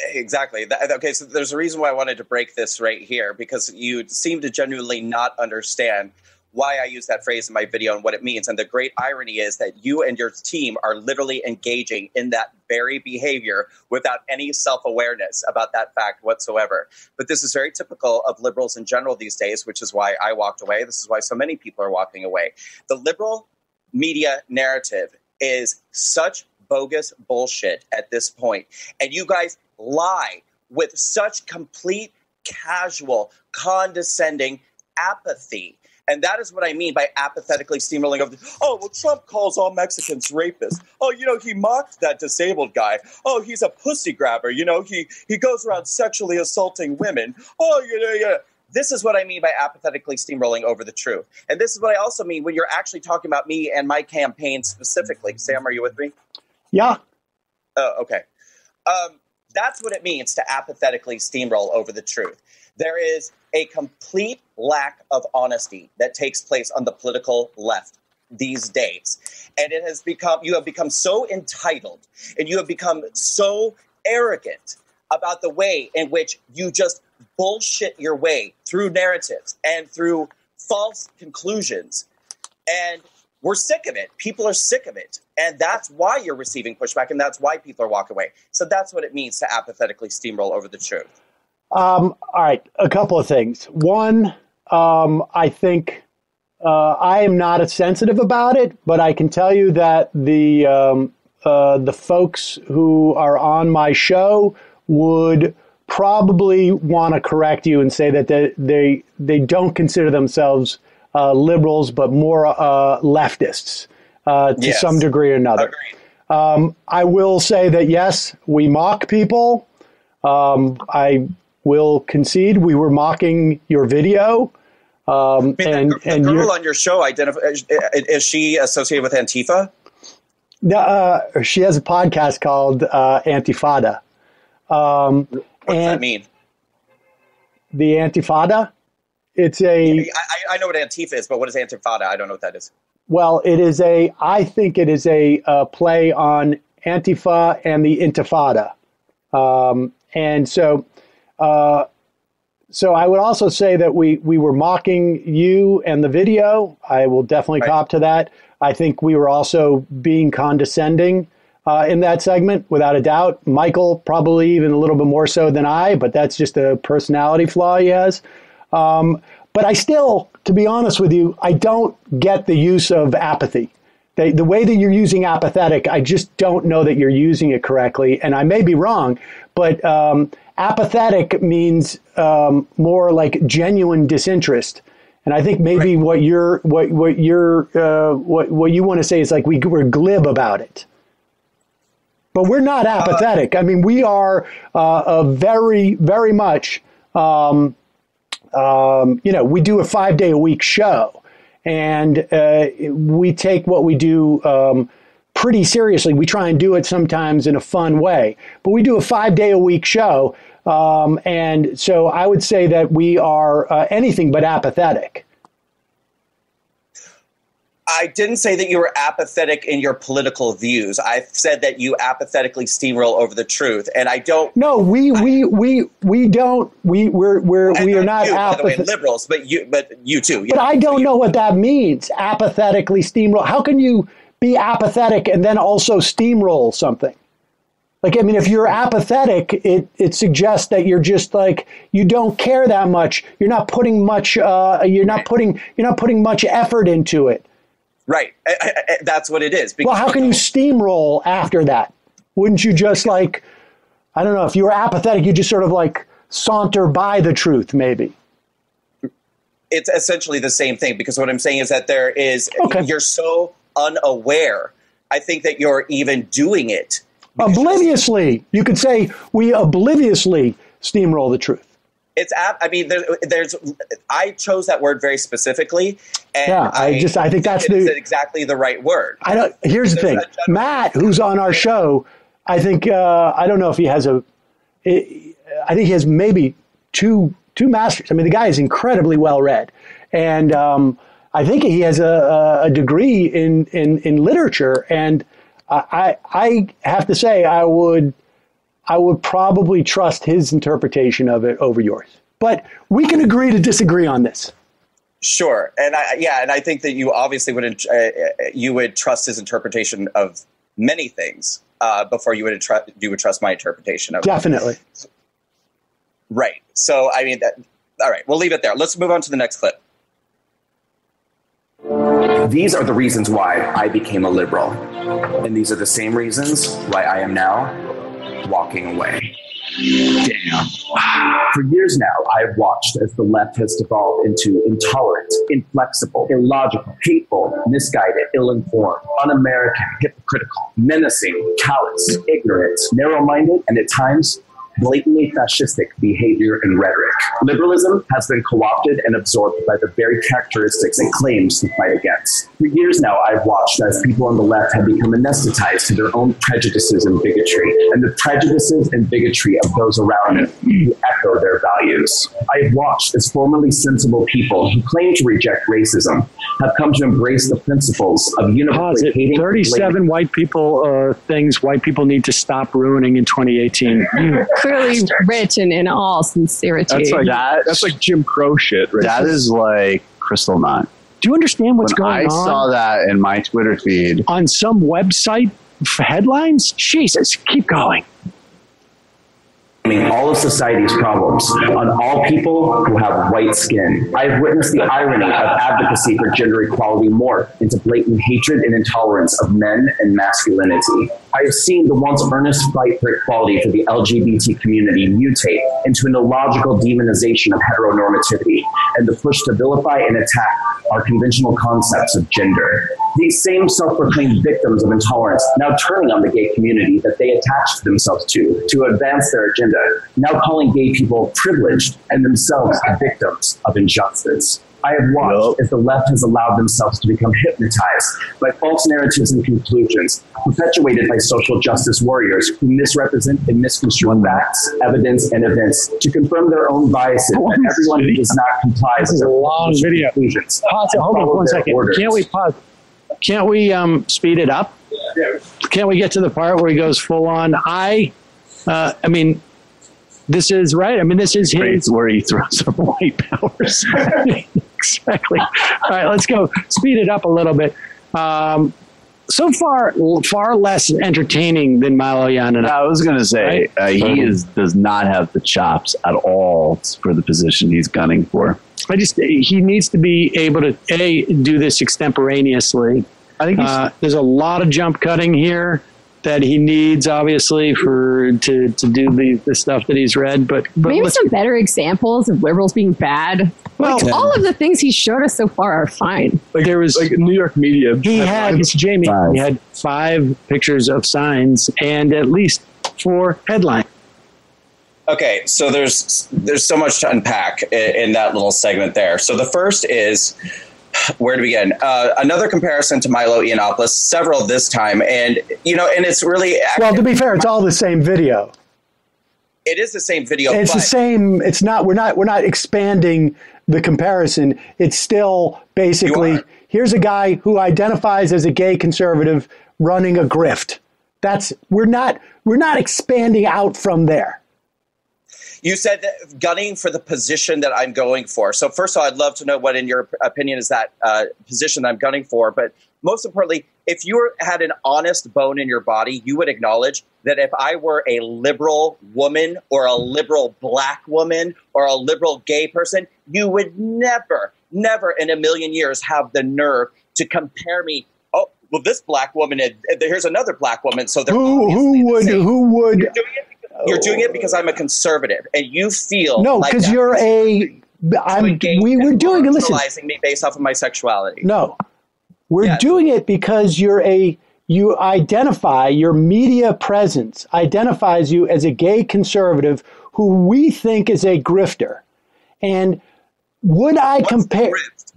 Exactly. Okay, so there's a reason why I wanted to break this right here, because you seem to genuinely not understand why I use that phrase in my video and what it means. And the great irony is that you and your team are literally engaging in that very behavior without any self-awareness about that fact whatsoever. But this is very typical of liberals in general these days, which is why I walked away. This is why so many people are walking away. The liberal media narrative is such bogus bullshit at this point. And you guys lie with such complete, casual, condescending apathy. And that is what I mean by apathetically steamrolling over. Well, Trump calls all Mexicans rapists. He mocked that disabled guy. He's a pussy grabber. He goes around sexually assaulting women. This is what I mean by apathetically steamrolling over the truth. And this is what I also mean when you're actually talking about me and my campaign specifically. Sam, are you with me? Yeah. Oh, okay. That's what it means to apathetically steamroll over the truth. There is a complete lack of honesty that takes place on the political left these days. And you have become so entitled and you have become so arrogant about the way in which you just bullshit your way through narratives and through false conclusions. And we're sick of it. People are sick of it. And that's why you're receiving pushback, and that's why people are walking away. So that's what it means to apathetically steamroll over the truth. All right, a couple of things. One, I think I am not as sensitive about it, but I can tell you that the folks who are on my show would probably want to correct you and say that they don't consider themselves liberals, but more leftists to some degree or another. I will say that, yes, we mock people. I will concede we were mocking your video. The girl on your show, is she associated with Antifa? She has a podcast called Antifada. What does that mean? The Antifada? It's I know what Antifa is, but what is Antifada? I don't know what that is. Well, I think it is a play on Antifa and the Intifada. And so I would also say that we were mocking you and the video. I will definitely cop to that. I think we were also being condescending in that segment, without a doubt. Michael probably even a little bit more so than I, but that's just a personality flaw he has. But I still, to be honest with you, I don't get the use of apathy. The way that you're using apathetic, I just don't know that you're using it correctly. And I may be wrong, but apathetic means more like genuine disinterest. And I think maybe what you want to say is like we're glib about it. But we're not apathetic. I mean, we are very, very much, we do a 5-day-a-week show. And we take what we do pretty seriously. We try and do it sometimes in a fun way. But we do a 5-day-a-week show. And so I would say that we are anything but apathetic. I didn't say that you were apathetic in your political views. I said that you apathetically steamroll over the truth, and I don't. No, we don't. We are not apathetic. Liberals, but you too. But I don't know what that means. Apathetically steamroll. How can you be apathetic and then also steamroll something. Like, I mean, if you're apathetic, it suggests that you're just like, you don't care that much. You're not putting much, you're not putting much effort into it. Right. That's what it is. Well, how can you steamroll after that? Wouldn't you just like, I don't know, if you were apathetic, you just sort of like saunter by the truth, maybe. It's essentially the same thing, because what I'm saying is that there is, you're so unaware. I think that you're even doing it. Obliviously. You could say we obliviously steamroll the truth. It's, I mean, I chose that word very specifically. And yeah, I think that's exactly the right word. Here's the thing. Matt, who's on our show, I think, I don't know if he has I think he has maybe two masters. I mean, the guy is incredibly well read. And I think he has a degree in literature. And I have to say, I would probably trust his interpretation of it over yours. But we can agree to disagree on this. Sure, and I think that you obviously would trust his interpretation of many things before you would trust my interpretation of Definitely. It. Right. So I mean, all right, we'll leave it there. Let's move on to the next clip. These are the reasons why I became a liberal. And these are the same reasons why I am now walking away. Damn. For years now, I've watched as the left has devolved into intolerant, inflexible, illogical, hateful, misguided, ill-informed, un-American, hypocritical, menacing, callous, ignorant, narrow-minded, and at times blatantly fascistic behavior and rhetoric. Liberalism has been co-opted and absorbed by the very characteristics it claims to fight against. For years now, I've watched as people on the left have become anesthetized to their own prejudices and bigotry, and the prejudices and bigotry of those around them who echo their values. I've watched as formerly sensible people who claim to reject racism have come to embrace the principles of universally hating. 37 white people things white people need to stop ruining in 2018. Clearly written in all sincerity. That's like Jim Crow shit, right? That is like crystal knot. Do you understand what's going on? I saw that in my Twitter feed. On some website for headlines? Jesus, keep going. All of society's problems on all people who have white skin. I have witnessed the irony of advocacy for gender equality morph into blatant hatred and intolerance of men and masculinity. I have seen the once earnest fight for equality for the LGBT community mutate into an illogical demonization of heteronormativity and the push to vilify and attack our conventional concepts of gender. These same self-proclaimed victims of intolerance now turning on the gay community that they attached themselves to advance their agenda, now calling gay people privileged and themselves victims of injustice. I have watched as the left has allowed themselves to become hypnotized by false narratives and conclusions perpetuated by social justice warriors who misrepresent and misconstrue facts, evidence, and events to confirm their own biases that everyone who does not comply with their long video. conclusions. Pause it. Hold on 1 second. Can't we pause? Can't we speed it up? Can't we get to the part where he goes full on? I mean, this is right. I mean, this is his where he throws up white power. Exactly. All right, let's go. Speed it up a little bit. So far less entertaining than Milo Yiannopoulos. I was going to say, right? He does not have the chops at all for the position he's gunning for. He needs to be able to do this extemporaneously. I think there's a lot of jump cutting here that he needs, obviously, to do the stuff that he's read. But maybe some better examples of liberals being bad. Well, all of the things he showed us so far are fine. Like there was like New York media. He had 5 pictures of signs and at least 4 headlines. Okay, so there's so much to unpack in that little segment there. So the first is, where to begin? Another comparison to Milo Yiannopoulos, several this time, and it's really well. To be fair, it's all the same video. It is the same video. It's the same. It's not. We're not expanding the comparison. It's still basically here's a guy who identifies as a gay conservative running a grift. We're not expanding out from there. You said that gunning for the position that I'm going for. So first of all, I'd love to know what, in your opinion, is that position I'm gunning for. But most importantly, if you had an honest bone in your body, you would acknowledge that if I were a liberal woman or a liberal black woman or a liberal gay person, you would never in a million years have the nerve to compare me. Oh, well, this black woman, and here's another black woman. So they're who would? You're doing it because I'm a conservative, and you feel no, because like you're a. We were doing it. Listen, me based off of my sexuality. No, we're doing it because you identify, your media presence identifies you as a gay conservative who we think is a grifter. And would I compare?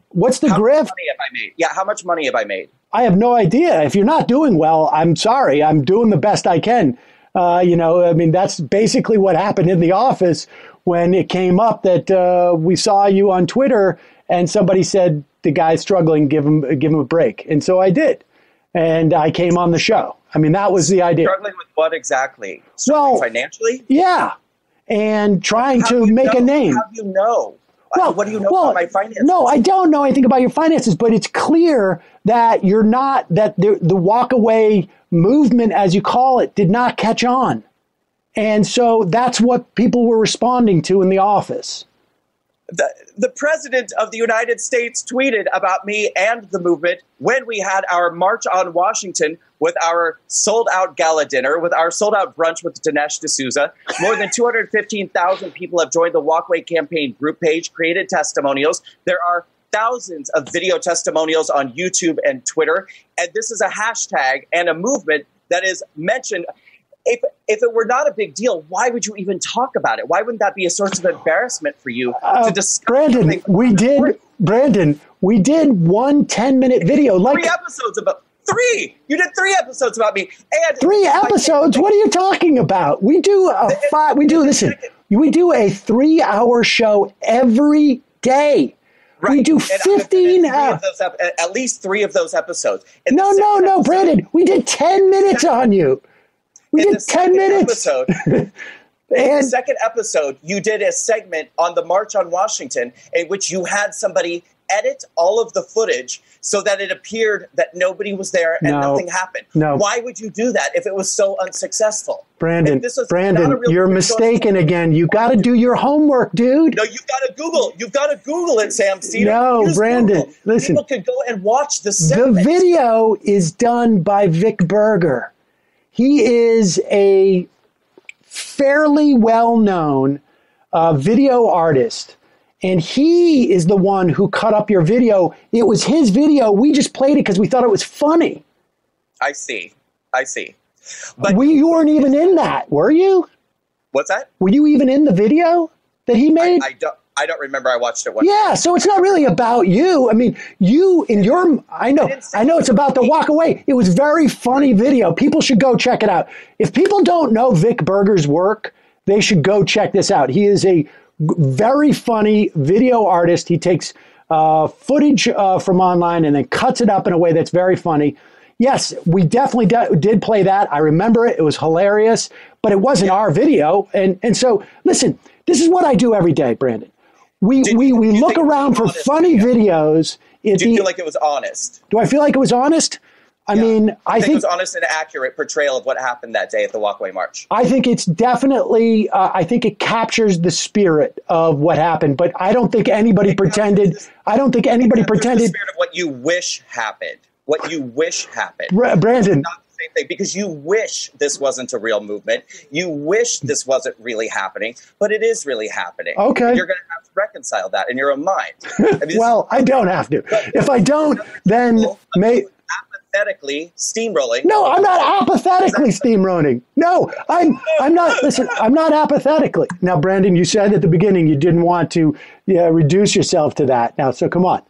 What's the grift? How much money have I made? Yeah, how much money have I made? I have no idea. If you're not doing well, I'm sorry. I'm doing the best I can. That's basically what happened in the office when it came up that we saw you on Twitter and somebody said the guy's struggling, give him a break. And so I did. And I came on the show. I mean, that was the idea. Struggling with what exactly? Struggling financially? Yeah. And trying to make a name. How do you know? Well, what do you know about my finances? No, I don't know anything about your finances, but it's clear that you're not, that the walk away movement, as you call it, did not catch on. And so that's what people were responding to in the office. The president of the United States tweeted about me and the movement when we had our March on Washington with our sold-out gala dinner, with our sold-out brunch with Dinesh D'Souza. More than 215,000 people have joined the Walkway campaign group page, created testimonials. There are thousands of video testimonials on YouTube and Twitter. And this is a hashtag and a movement that is mentioned. If it were not a big deal, why would you even talk about it? Why wouldn't that be a source of embarrassment for you to discuss? Brandon, we did one 10-minute video. Three episodes about three. You did 3 episodes about me. And 3 episodes? What are you talking about? We do a 3-hour show every day. Right. We do 15 hours. At least 3 of those episodes. No, Brandon. We did 10 minutes on you. We did 10 minutes. In the second episode, you did a segment on the March on Washington in which you had somebody edit all of the footage so that it appeared that nobody was there and nothing happened. No. Why would you do that if it was so unsuccessful? Brandon, you're mistaken again. You got to do your homework, dude. No, you've got to Google. You've got to Google it, Sam Seder. No, Use Brandon, Google. listen. People could go and watch the segment. The video is done by Vic Berger. He is a fairly well-known video artist, and he is the one who cut up your video. It was his video. We just played it because we thought it was funny. I see. But you weren't even in that, were you? What's that? Were you even in the video that he made? I don't remember. I watched it once. Yeah, so it's not really about you. I mean, I know it's about the walk away. It was a very funny video. People should go check it out. If people don't know Vic Berger's work, they should go check this out. He is a very funny video artist. He takes footage from online and then cuts it up in a way that's very funny. Yes, we definitely did play that. I remember it. It was hilarious, but it wasn't our video. And so, listen, this is what I do every day, Brandon. We look around for funny videos. Do you feel like it was honest? Do I feel like it was honest? I mean, I think it was honest and accurate portrayal of what happened that day at the Walkway March. I think it's definitely, I think it captures the spirit of what happened, but I don't think anybody pretended. The spirit of what you wish happened. What you wish happened. Brandon. Not the same thing, because you wish this wasn't a real movement. You wish this wasn't really happening, but it is really happening. Okay. And you're going to have to reconcile that in your own mind. I don't have to. If I don't, then apathetically steamrolling. No, I'm not apathetically steamrolling. No, I'm not. Listen, I'm not apathetically. Now, Brandon, you said at the beginning you didn't want to reduce yourself to that. Now, so come on.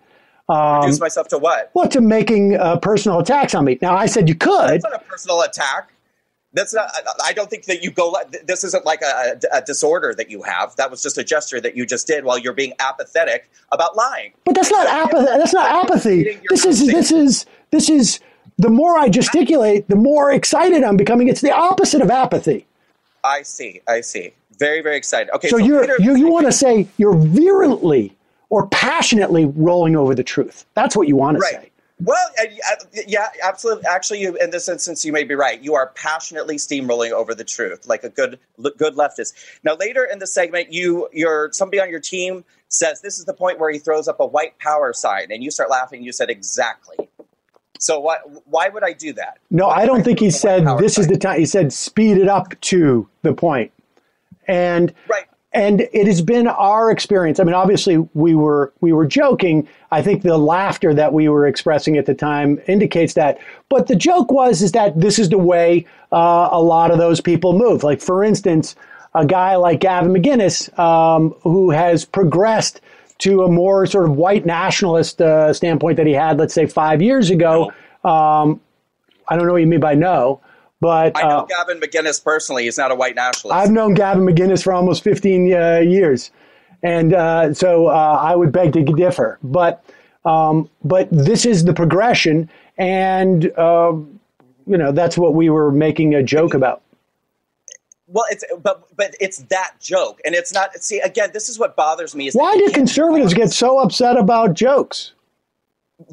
Reduce myself to what? Well, to making personal attacks on me. Now, I said you could. That's not a personal attack. That's not. I don't think that you go. This isn't like a disorder that you have. That was just a gesture that you just did while you're being apathetic about lying. But that's not apathy. That's not apathy. This is. The more I gesticulate, the more excited I'm becoming. It's the opposite of apathy. I see. Very, very excited. Okay. So you want to say you're virulently or passionately rolling over the truth. That's what you want to say. Well, yeah, absolutely. Actually, in this instance, you may be right. You are passionately steamrolling over the truth, like a good leftist. Now, later in the segment, somebody on your team says this is the point where he throws up a white power sign, and you start laughing. You said exactly. So why would I do that? No, I don't think he said this is the time. He said speed it up to the point. And right. And it has been our experience. I mean, obviously, we were joking. I think the laughter that we were expressing at the time indicates that. But the joke is that this is the way a lot of those people move. Like, for instance, a guy like Gavin McInnes, who has progressed to a more sort of white nationalist standpoint that he had, let's say, 5 years ago. I don't know what you mean by no. But I know Gavin McInnes personally. He's not a white nationalist. I've known Gavin McInnes for almost 15 years. And so I would beg to differ. But this is the progression. And, that's what we were making a joke about. Well, but it's that joke. And it's not. See, again, this is what bothers me. Why do conservatives get so upset about jokes?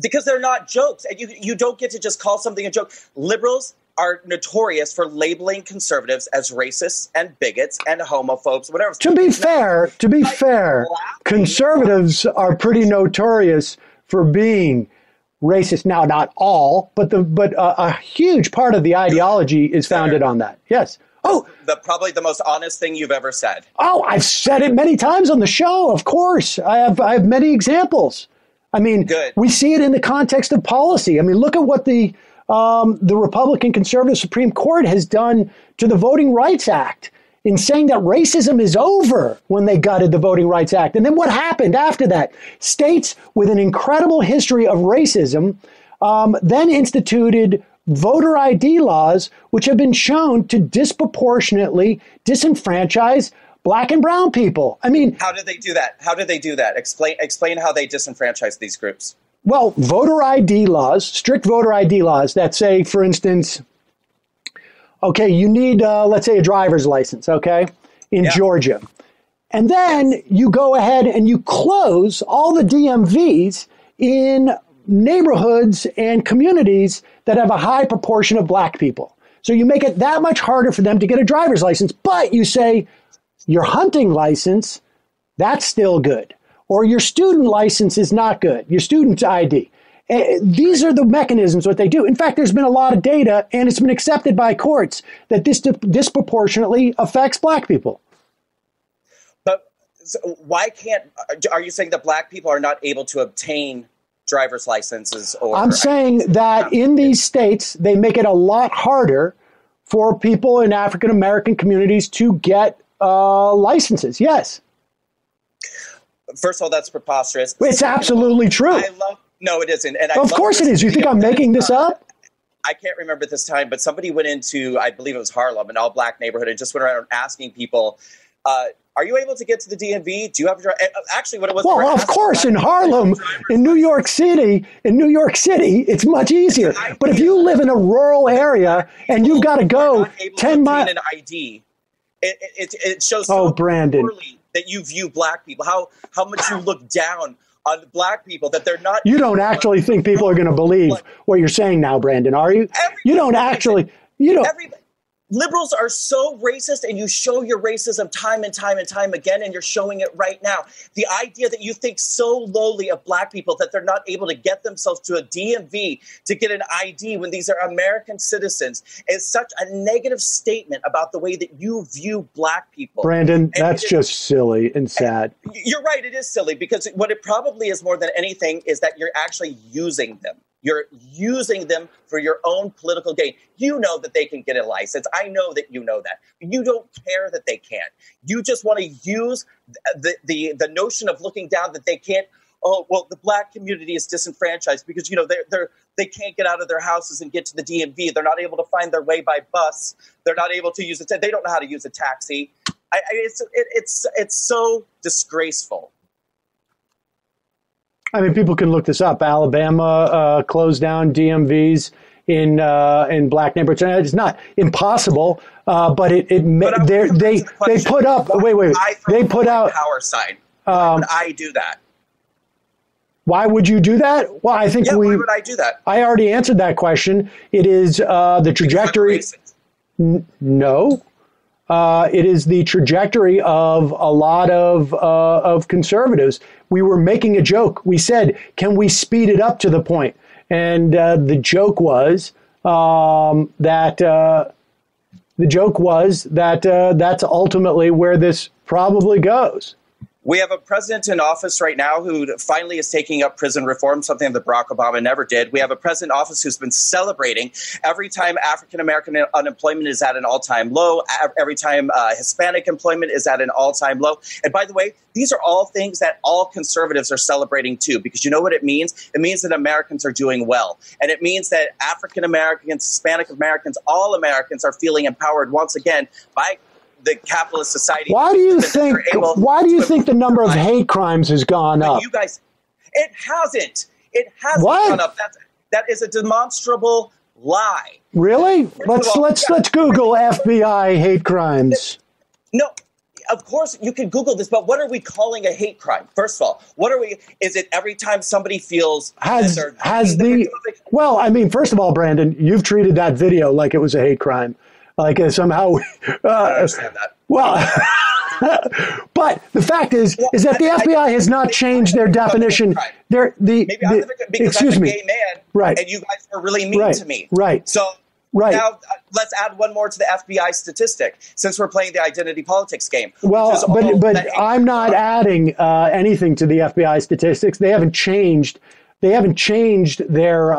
Because they're not jokes. And you don't get to just call something a joke. Liberals are notorious for labeling conservatives as racists and bigots and homophobes, whatever. To be fair, conservatives are pretty notorious for being racist. Now, not all, but a huge part of the ideology is founded on that. Yes. Oh, probably the most honest thing you've ever said. Oh, I've said it many times on the show. Of course, I have many examples. I mean, good. We see it in the context of policy. I mean, look at what the Republican conservative Supreme Court has done to the Voting Rights Act in saying that racism is over when they gutted the Voting Rights Act. And then what happened after that? States with an incredible history of racism then instituted voter ID laws, which have been shown to disproportionately disenfranchise Black and brown people. I mean, how did they do that? Explain how they disenfranchise these groups. Well, voter ID laws, strict voter ID laws that say, for instance, okay, you need, let's say, a driver's license, okay, in Georgia. And then you go ahead and you close all the DMVs in neighborhoods and communities that have a high proportion of Black people. So you make it that much harder for them to get a driver's license. But you say your hunting license, that's still good. Or your student license is not good, your student ID. These are the mechanisms, what they do. In fact, there's been a lot of data, and it's been accepted by courts, that this disproportionately affects Black people. But why are you saying that Black people are not able to obtain driver's licenses? I'm saying that in these states, they make it a lot harder for people in African-American communities to get licenses, yes. First of all, that's preposterous. It's absolutely true. No, it isn't. And of course it is. You think I'm making this up? I can't remember this time, but somebody went into, I believe it was Harlem, an all-Black neighborhood, and just went around asking people, are you able to get to the DMV? Do you have a driver? Actually, what it was. Well, of course, in Harlem, in New York City, it's much easier. But if you live in a rural area and you've got to go 10 miles. An ID, it shows Brandon, poorly that you view Black people, how much you look down on Black people, that they're not. You don't actually think people are going to believe what you're saying now, Brandon, are you? You don't actually. Liberals are so racist, and you show your racism time and time and time again, and you're showing it right now. The idea that you think so lowly of Black people that they're not able to get themselves to a DMV to get an ID when these are American citizens is such a negative statement about the way that you view Black people. Brandon, that's just silly and sad. You're right, it is silly, because what it probably is more than anything is that you're actually using them. You're using them for your own political gain. You know that they can get a license. I know that you know that. You don't care that they can't. You just want to use the notion of looking down that they can't. Oh, well, the Black community is disenfranchised because, they can't get out of their houses and get to the DMV. They're not able to find their way by bus. They're not able to use they don't know how to use a taxi. It's so disgraceful. I mean, people can look this up. Alabama closed down DMVs in Black neighborhoods. And it's not impossible, but they put up. Wait. They put out power sign. Why would I do that? Why would you do that? Well, I think why would I do that? I already answered that question. It is the trajectory. No. It is the trajectory of a lot of conservatives. We were making a joke. We said, can we speed it up to the point? And the joke was that that's ultimately where this probably goes. We have a president in office right now who finally is taking up prison reform, something that Barack Obama never did. We have a president in office who's been celebrating every time African-American unemployment is at an all-time low, every time Hispanic employment is at an all-time low. And by the way, these are all things that all conservatives are celebrating too, because you know what it means? It means that Americans are doing well. And it means that African-Americans, Hispanic Americans, all Americans are feeling empowered once again by the capitalist society. Why do you think? Why do you think the number of hate crimes has gone up? You guys, it hasn't. It hasn't gone up. That is a demonstrable lie. Really? Let's Google FBI hate crimes. No, of course you can Google this, but what are we calling a hate crime? First of all, what are we? Is it every time somebody feels Well, I mean, first of all, Brandon, you've treated that video like it was a hate crime. Like somehow, I don't understand that. Well, but the fact is that the FBI has not changed their definition. Excuse I'm a me, gay man, right? And you guys are really mean to me, right? So now let's add one more to the FBI statistic, since we're playing the identity politics game. Well, but I'm not adding anything to the FBI statistics. They haven't changed. They haven't changed their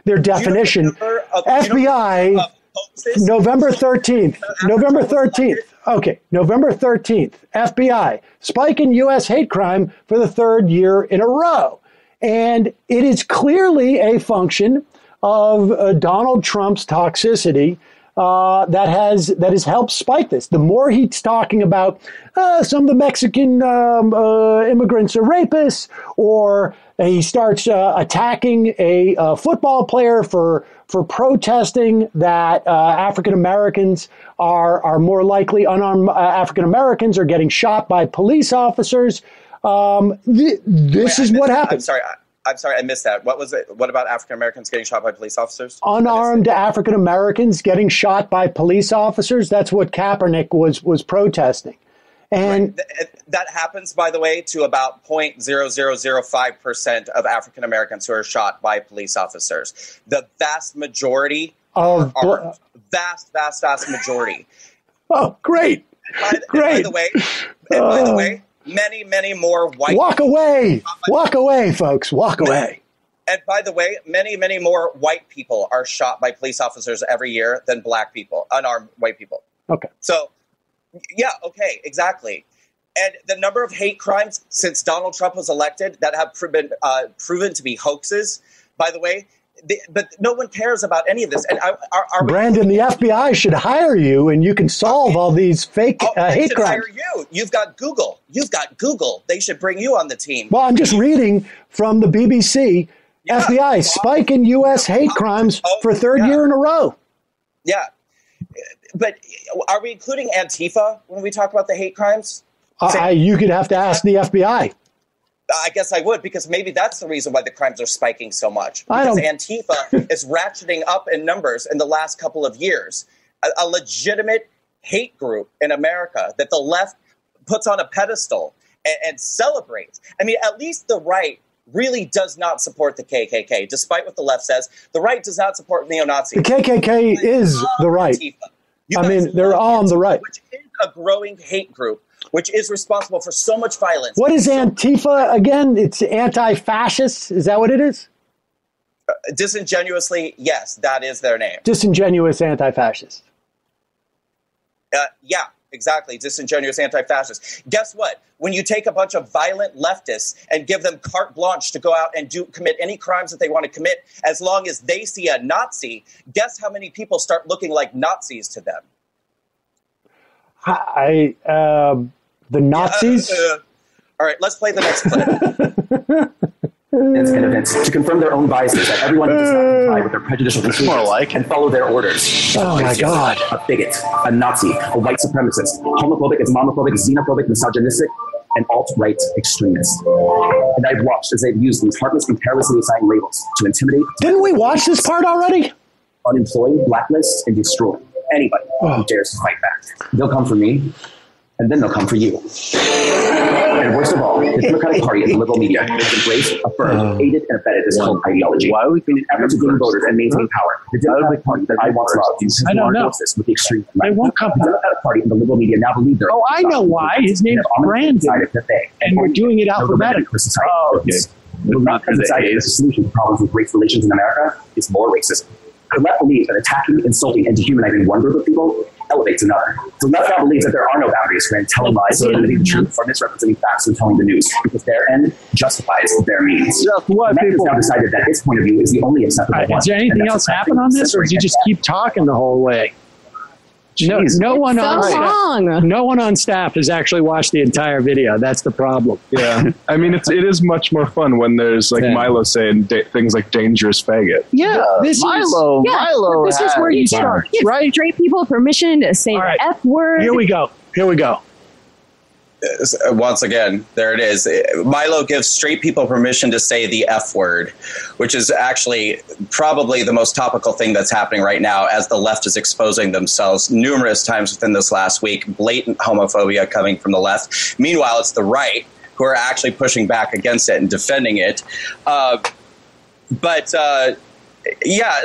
definition. FBI. November 13th. November 13th. Okay. November 13th. FBI. Spike in U.S. hate crime for the third year in a row. And it is clearly a function of Donald Trump's toxicity that has helped spike this. The more he's talking about some of the Mexican immigrants are rapists, or he starts attacking a football player for protesting that African Americans are more likely, unarmed African Americans are getting shot by police officers. This is what happens. I'm sorry, I missed that. What was it? What about African Americans getting shot by police officers? Unarmed African Americans getting shot by police officers. That's what Kaepernick was protesting. And that happens, by the way, to about 0.0005% of African Americans who are shot by police officers. The vast majority are vast majority. Oh, great. Great. By the way, many more white Walk away, folks. Walk away. And by the way, many more white people are shot by police officers every year than black people, unarmed white people. Okay. So, yeah, okay, exactly. And the number of hate crimes since Donald Trump was elected that have been proven to be hoaxes, by the way, but no one cares about any of this. And Brandon, the FBI should hire you, and you can solve all these fake hate crimes. Hire you. You've got Google. They should bring you on the team. Well, I'm just reading from the BBC. Yeah. FBI spike in U.S. hate crimes for third year in a row. Yeah. But are we including Antifa when we talk about the hate crimes? You could have to ask the FBI. I guess I would, because maybe that's the reason why the crimes are spiking so much. Because Antifa is ratcheting up in numbers in the last couple of years. A legitimate hate group in America that the left puts on a pedestal and celebrates. I mean, at least the right really does not support the KKK, despite what the left says. The right does not support neo-Nazis. The KKK is the right. I mean, they're all on the right. Which is a growing hate group, which is responsible for so much violence. What is Antifa again? It's anti-fascist. Is that what it is? Disingenuously, yes, that is their name. Disingenuous anti-fascist. Yeah, exactly. Disingenuous anti-fascist. Guess what? When you take a bunch of violent leftists and give them carte blanche to go out and commit any crimes that they want to commit, as long as they see a Nazi, guess how many people start looking like Nazis to them? The Nazis? All right, let's play the next clip. And events to confirm their own biases that everyone who does not comply with their prejudicial conclusions and follow their orders. Oh my God. A bigot, a Nazi, a white supremacist, homophobic, Islamophobic, xenophobic, misogynistic. and alt-right extremists. And I've watched as they've used these heartless and carelessly assigned labels to intimidate. Didn't we watch this part already? Unemployed, blacklist, and destroy anybody who dares to fight back. They'll come for me, and then they'll come for you. And worst of all, the Democratic Party and the liberal media has embraced, affirmed, aided, and abetted this cult ideology. Why would we in an effort to gain voters and maintain power? The Democratic Party that I once loved is I don't know. with the extreme They won't come. The Democratic Party and the liberal media now believe they're I know why. His name's Brandon, and we're doing it alphabetically. Oh, okay. The left has decided that the solution to problems with race relations in America is more racism. The left believes that attacking, insulting, and dehumanizing one group of people elevates another. The left now believes that there are no boundaries when telling lies, eliminating the truth, or misrepresenting facts when telling the news, because their end justifies their means. Yeah, the left has now decided that its point of view is the only acceptable one. Is there anything else happen on this, or did you just keep talking the whole way? No one on staff has actually watched the entire video. That's the problem. Yeah, I mean, it is much more fun when there's like Milo saying things like "dangerous faggot." Yeah, Milo. This is where you start, right? Straight people permission to say the F word. Here we go. Once again, there it is. Milo gives straight people permission to say the F word, which is actually probably the most topical thing that's happening right now as the left is exposing themselves numerous times within this last week. Blatant homophobia coming from the left. Meanwhile, it's the right who are actually pushing back against it and defending it. Yeah,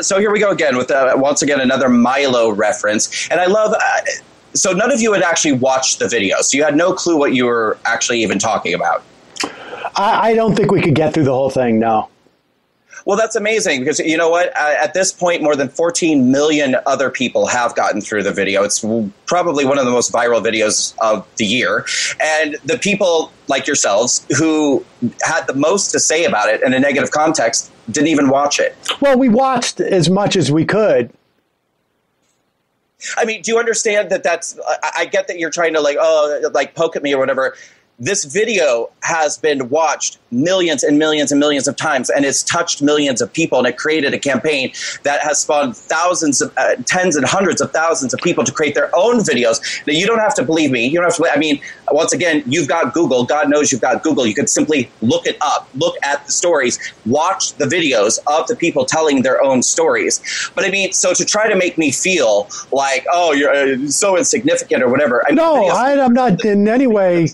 so here we go again with, once again, another Milo reference. And I love... So none of you had actually watched the video, so you had no clue what you were actually even talking about. I don't think we could get through the whole thing, no. Well, that's amazing because, you know what, at this point, more than 14 million other people have gotten through the video. It's probably one of the most viral videos of the year. And the people like yourselves who had the most to say about it in a negative context didn't even watch it. Well, we watched as much as we could. I mean, do you understand that I get that you're trying to poke at me or whatever. This video has been watched millions and millions and millions of times, and it's touched millions of people, and it created a campaign that has spawned thousands of, tens and hundreds of thousands of people to create their own videos. Now, you don't have to believe me. You don't have to. I mean, once again, you've got Google. God knows you've got Google. You could simply look it up, look at the stories, watch the videos of the people telling their own stories. But I mean, so to try to make me feel like, oh, you're so insignificant or whatever. I mean, no, I'm not in any way.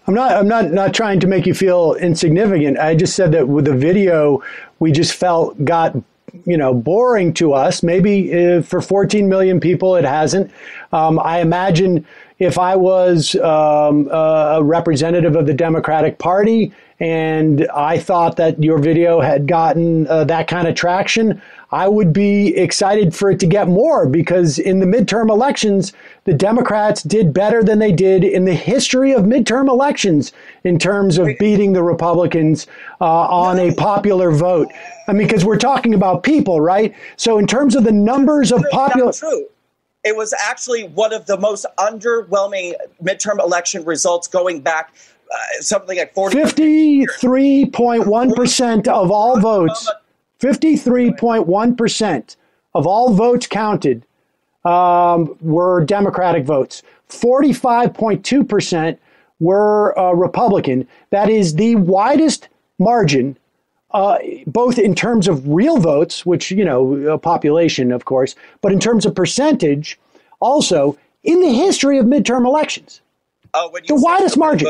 I'm not trying to make you feel insignificant. I just said that with the video, we just felt got, boring to us. Maybe for 14 million people, it hasn't. I imagine if I was a representative of the Democratic Party and I thought that your video had gotten that kind of traction, I would be excited for it to get more, because in the midterm elections, the Democrats did better than they did in the history of midterm elections in terms of beating the Republicans on a popular vote. I mean, because we're talking about people, right? So in terms of the numbers of popular... True. It was actually one of the most underwhelming midterm election results going back something like 53.1% of all votes. 53.1% of all votes counted were Democratic votes. 45.2% were Republican. That is the widest margin, both in terms of real votes, which, population, of course, but in terms of percentage, also in the history of midterm elections. The widest margin.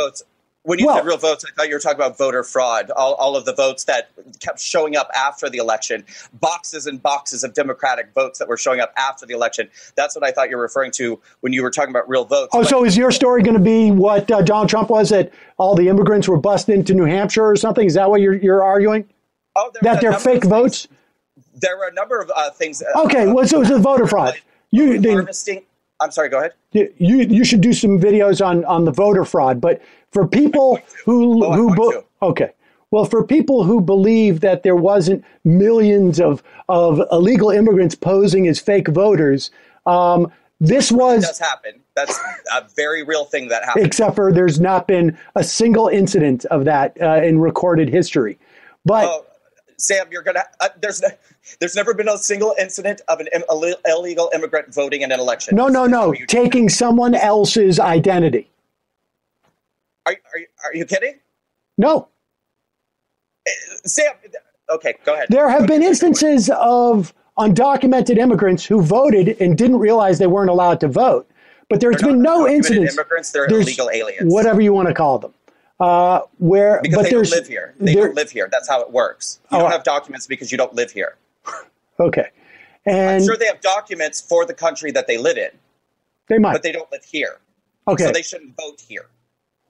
When you said real votes, I thought you were talking about voter fraud, all of the votes that kept showing up after the election, boxes and boxes of Democratic votes that were showing up after the election. That's what I thought you were referring to when you were talking about real votes. Oh, so is your story going to be what Donald Trump was, that all the immigrants were busted into New Hampshire or something? Is that what you're arguing? Oh, that they're fake votes? There were a number of things. Okay, well, so it was a voter fraud. Harvesting. I'm sorry, go ahead. You should do some videos on the voter fraud, but for people for people who believe that there wasn't millions of illegal immigrants posing as fake voters, this does happen. That's a very real thing that happened. Except for there's not been a single incident of that in recorded history. But Sam, you're gonna. There's never been a single incident of an illegal immigrant voting in an election. No. Taking someone else's identity. Are you kidding? No. Sam, okay, go ahead. There have been instances of undocumented immigrants who voted and didn't realize they weren't allowed to vote. But there's been no incidents. Immigrants, they're illegal aliens. Whatever you want to call them. Because they don't live here. They don't live here. That's how it works. You don't have documents because you don't live here. Okay. And I'm sure they have documents for the country that they live in. They might. But they don't live here. Okay. So they shouldn't vote here.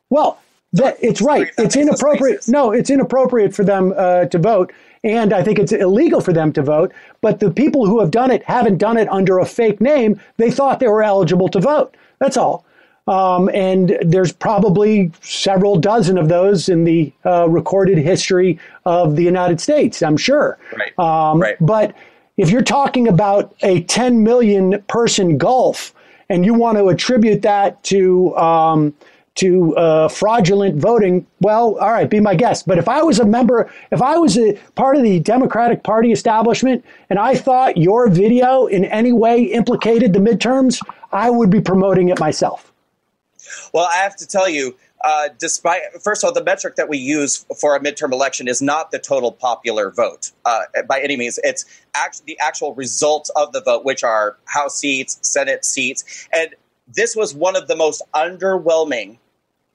Well, it's right. It's inappropriate. No, it's inappropriate for them to vote. And I think it's illegal for them to vote. But the people who have done it haven't done it under a fake name. They thought they were eligible to vote. That's all. And there's probably several dozen of those in the recorded history of the United States, I'm sure. Right. Right. But if you're talking about a 10 million person Gulf and you want to attribute that to fraudulent voting, well, all right, be my guest. But if I was a part of the Democratic Party establishment and I thought your video in any way implicated the midterms, I would be promoting it myself. Well, I have to tell you, first of all, the metric that we use for a midterm election is not the total popular vote by any means. It's the actual results of the vote, which are House seats, Senate seats. And this was one of the most underwhelming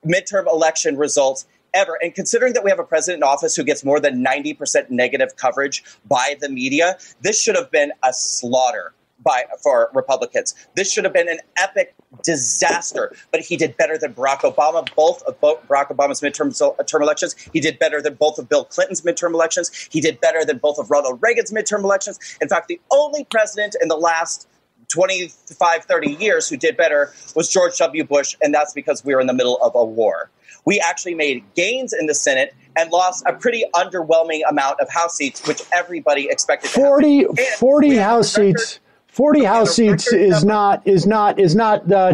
midterm election results ever. And considering that we have a president in office who gets more than 90% negative coverage by the media, this should have been a slaughter for Republicans. This should have been an epic disaster, but he did better than Barack Obama, both of Barack Obama's midterm elections. He did better than both of Bill Clinton's midterm elections. He did better than both of Ronald Reagan's midterm elections. In fact, the only president in the last 25, 30 years who did better was George W. Bush, and that's because we were in the middle of a war. We actually made gains in the Senate and lost a pretty underwhelming amount of House seats, which everybody expected. 40 House seats. 40 House seats is not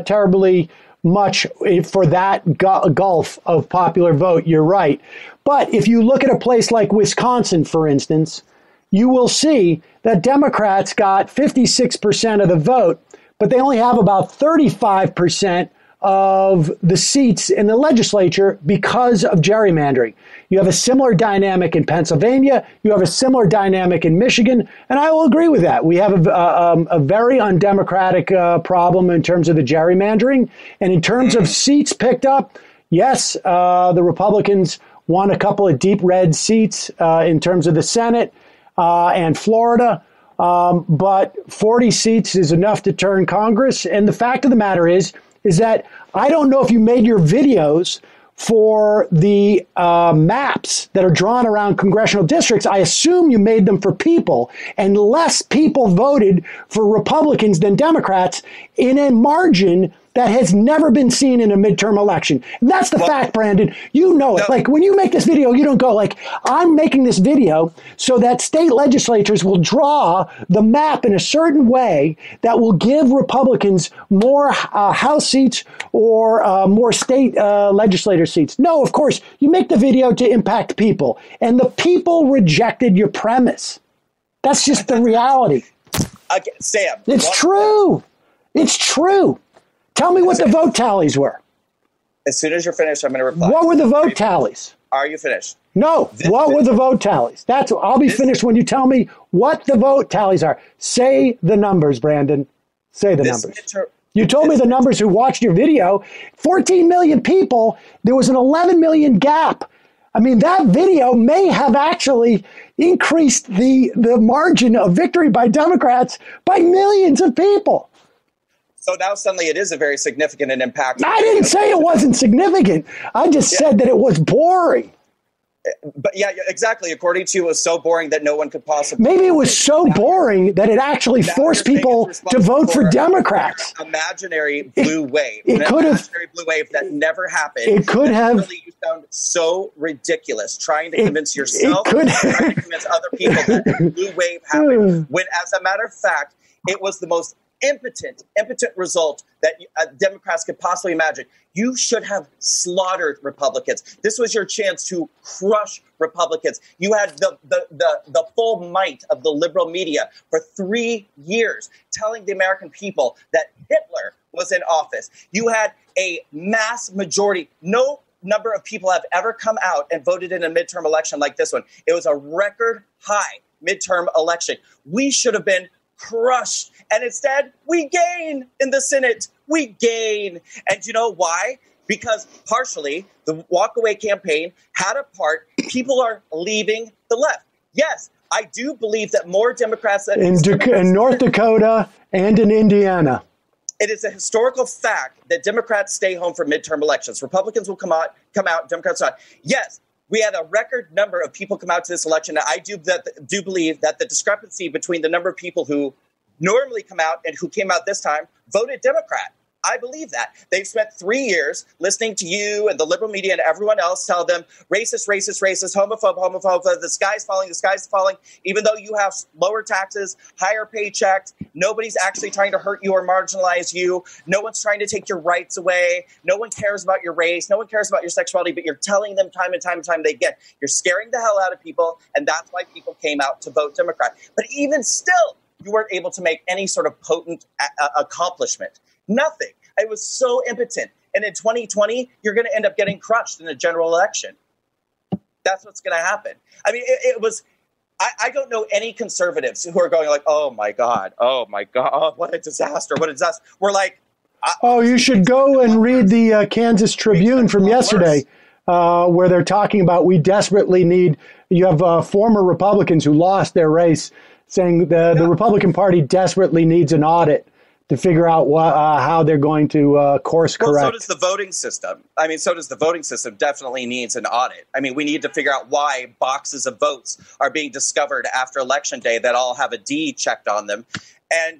terribly much for that gulf of popular vote. You're right. But if you look at a place like Wisconsin, for instance, you will see that Democrats got 56% of the vote, but they only have about 35% of the seats in the legislature because of gerrymandering. You have a similar dynamic in Pennsylvania. You have a similar dynamic in Michigan. And I will agree with that. We have a very undemocratic problem in terms of the gerrymandering. And in terms of seats picked up, yes, the Republicans won a couple of deep red seats in terms of the Senate and Florida. But 40 seats is enough to turn Congress. And the fact of the matter is that I don't know if you made your videos for the maps that are drawn around congressional districts. I assume you made them for people, and less people voted for Republicans than Democrats in a margin that has never been seen in a midterm election. And that's the fact, Brandon. You know it. Like, when you make this video, you don't go like, I'm making this video so that state legislatures will draw the map in a certain way that will give Republicans more House seats or more state legislator seats. No, of course, you make the video to impact people. And the people rejected your premise. That's just the reality. Sam. It's true. It's true. Tell me what the vote tallies were. As soon as you're finished, I'm going to reply. What were the vote tallies? Are you finished? No. What were the vote tallies? I'll be finished when you tell me what the vote tallies are. Say the numbers, Brandon. Say the numbers. You told me the numbers who watched your video. 14 million people. There was an 11 million gap. I mean, that video may have actually increased the margin of victory by Democrats by millions of people. So now suddenly it is a very significant and impactful. I didn't say it wasn't significant. I just said that it was boring. But yeah, exactly. According to you, it was so boring that no one could possibly. Maybe it was so boring that it actually forced people to vote for Democrats. Imaginary blue wave. It could have. Imaginary blue wave that never happened. It could have. Really, you sound so ridiculous trying to convince yourself, trying to convince other people that the blue wave happened. When, as a matter of fact, it was the most impotent result that Democrats could possibly imagine. You should have slaughtered Republicans. This was your chance to crush Republicans. You had the full might of the liberal media for 3 years telling the American people that Hitler was in office. You had a mass majority. No number of people have ever come out and voted in a midterm election like this one. It was a record high midterm election. We should have been crushed. And instead, we gain in the Senate. We gain. And you know why? Because partially, the walkaway campaign had a part. People are leaving the left. Yes, I do believe that more Democrats... In North Dakota and in Indiana. It is a historical fact that Democrats stay home for midterm elections. Republicans will come out, Democrats not. Yes, we had a record number of people come out to this election. And I do believe that the discrepancy between the number of people who normally come out and who came out this time voted Democrat. I believe that. They've spent 3 years listening to you and the liberal media and everyone else tell them racist, racist, racist, homophobe, the sky's falling, even though you have lower taxes, higher paychecks. Nobody's actually trying to hurt you or marginalize you. No one's trying to take your rights away. No one cares about your race. No one cares about your sexuality, but you're telling them time and time and time they get. You're scaring the hell out of people, and that's why people came out to vote Democrat. But even still, you weren't able to make any sort of potent accomplishment. Nothing. It was so impotent. And in 2020, you're going to end up getting crushed in a general election. That's what's going to happen. I mean, it was... I don't know any conservatives who are going like, oh, my God, what a disaster, We're like... you should go and read the Kansas Tribune from yesterday, where they're talking about we desperately need... You have former Republicans who lost their race saying the Republican Party desperately needs an audit to figure out how they're going to course correct. Well, so does the voting system. The voting system definitely needs an audit. I mean, we need to figure out why boxes of votes are being discovered after Election Day that all have a D checked on them.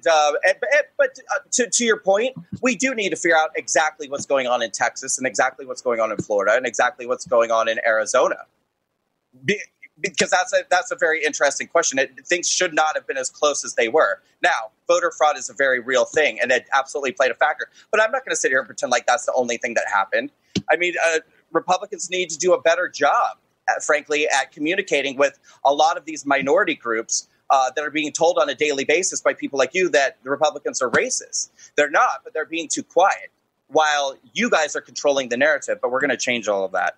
But to your point, we do need to figure out exactly what's going on in Texas and exactly what's going on in Florida and exactly what's going on in Arizona. Because that's a very interesting question. Things should not have been as close as they were. Now, voter fraud is a very real thing, and it absolutely played a factor. But I'm not going to sit here and pretend like that's the only thing that happened. I mean, Republicans need to do a better job, frankly, at communicating with a lot of these minority groups that are being told on a daily basis by people like you that the Republicans are racist. They're not, but they're being too quiet while you guys are controlling the narrative. But we're going to change all of that.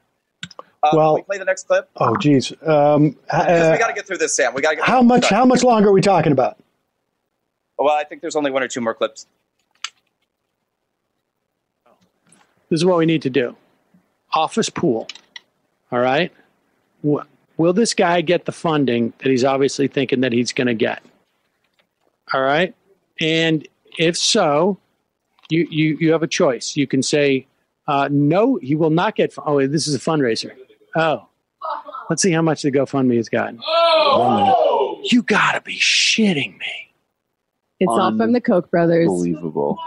Can we play the next clip? Oh, geez. We got to get through this, Sam. How much longer are we talking about? Well, I think there's only 1 or 2 more clips. This is what we need to do. Office pool. All right? Will this guy get the funding that he's obviously thinking that he's going to get? All right? And if so, you have a choice. You can say, no, he will not get. Oh, this is a fundraiser. Oh, let's see how much the GoFundMe has gotten. Oh! You got to be shitting me. It's all from the Koch brothers. Unbelievable.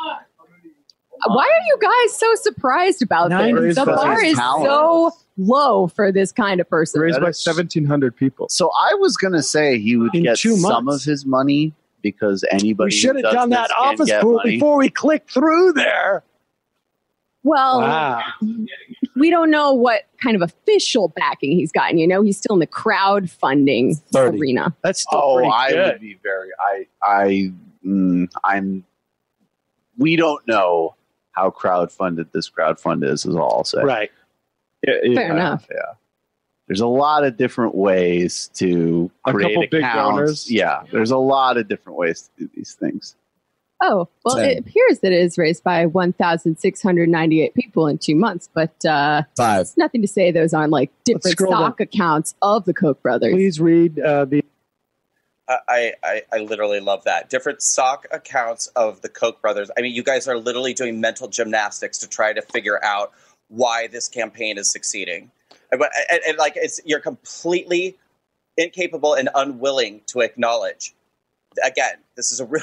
Why are you guys so surprised about this? The bar is so low for this kind of person. Raised by 1,700 people. So I was going to say he would get some of his money because anybody. We should have done that office pool before we clicked through there. Well, we don't know what kind of official backing he's gotten. You know, he's still in the crowdfunding arena. That's still pretty good. I would be very. We don't know how crowdfunded this crowdfund is all I'll say. Right. Fair enough. Yeah. There's a lot of different ways to create accounts. Yeah, there's a lot of different ways to do these things. Oh, well, it appears that it is raised by 1,698 people in 2 months, but 5. Nothing to say those aren't like different stock accounts of the Koch brothers. Please read the. I literally love that. Different stock accounts of the Koch brothers. I mean, you guys are literally doing mental gymnastics to try to figure out why this campaign is succeeding. And you're completely incapable and unwilling to acknowledge. Again, this is a real.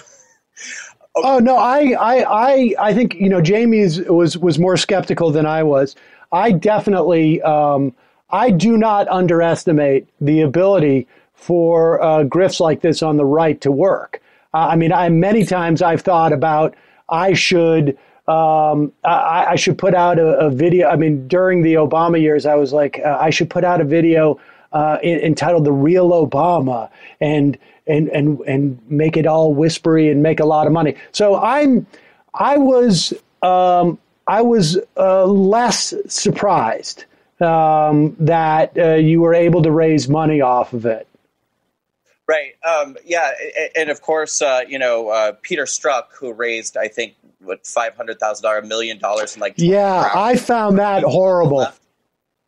Oh no, I think Jamie was more skeptical than I was. I definitely I do not underestimate the ability for grifts like this on the right to work. I mean, many times I've thought about I should put out a video. I mean, during the Obama years, I was like, I should put out a video entitled "The Real Obama" and make it all whispery and make a lot of money. So I was I was less surprised that you were able to raise money off of it. Right. Yeah. And of course, Peter Strzok, who raised, I think, $500,000, $1 million in like. Yeah, I found that horrible.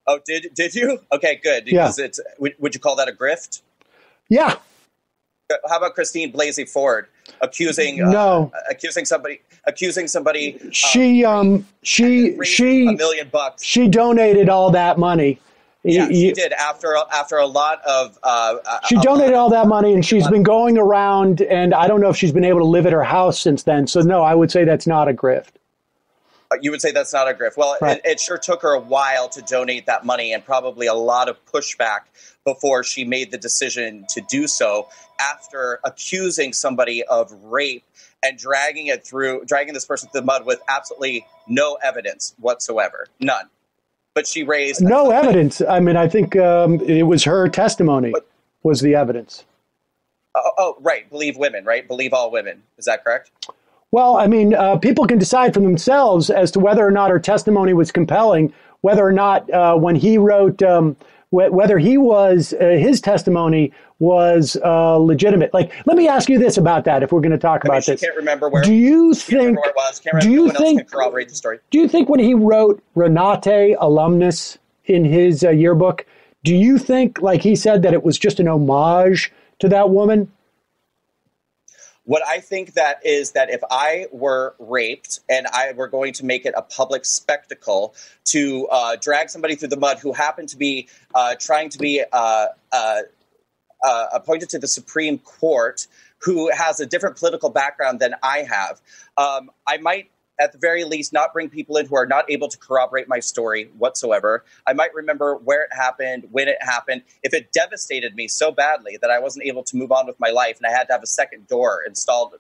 Oh, did you? Okay, good. Because it's. Would you call that a grift? Yeah. How about Christine Blasey Ford accusing somebody? She $1 million. She donated all that money. Yeah, she did after a lot of. She donated all that money, and she's been going around, and I don't know if she's been able to live at her house since then. So no, I would say that's not a grift. You would say that's not a grift. Well, right. It sure took her a while to donate that money, and probably a lot of pushback before she made the decision to do so. After accusing somebody of rape and dragging this person through the mud with absolutely no evidence whatsoever, none. But she raised no evidence. I mean, I think it was her testimony was the evidence. Oh, right. Believe women, right? Believe all women. Is that correct? Well, I mean, people can decide for themselves as to whether or not her testimony was compelling, whether or not when he wrote, whether his testimony was legitimate. Like, let me ask you this about that. If we're going to talk about this, can't remember where. Do you think? Do you think? Corroborate the story. Do you think when he wrote Renate alumnus in his yearbook, do you think, like he said, that it was just an homage to that woman? What I think that is that if I were raped and I were going to make it a public spectacle to drag somebody through the mud who happened to be trying to be appointed to the Supreme Court, who has a different political background than I have, I might at the very least not bring people in who are not able to corroborate my story whatsoever. I might remember where it happened, when it happened. If it devastated me so badly that I wasn't able to move on with my life and I had to have a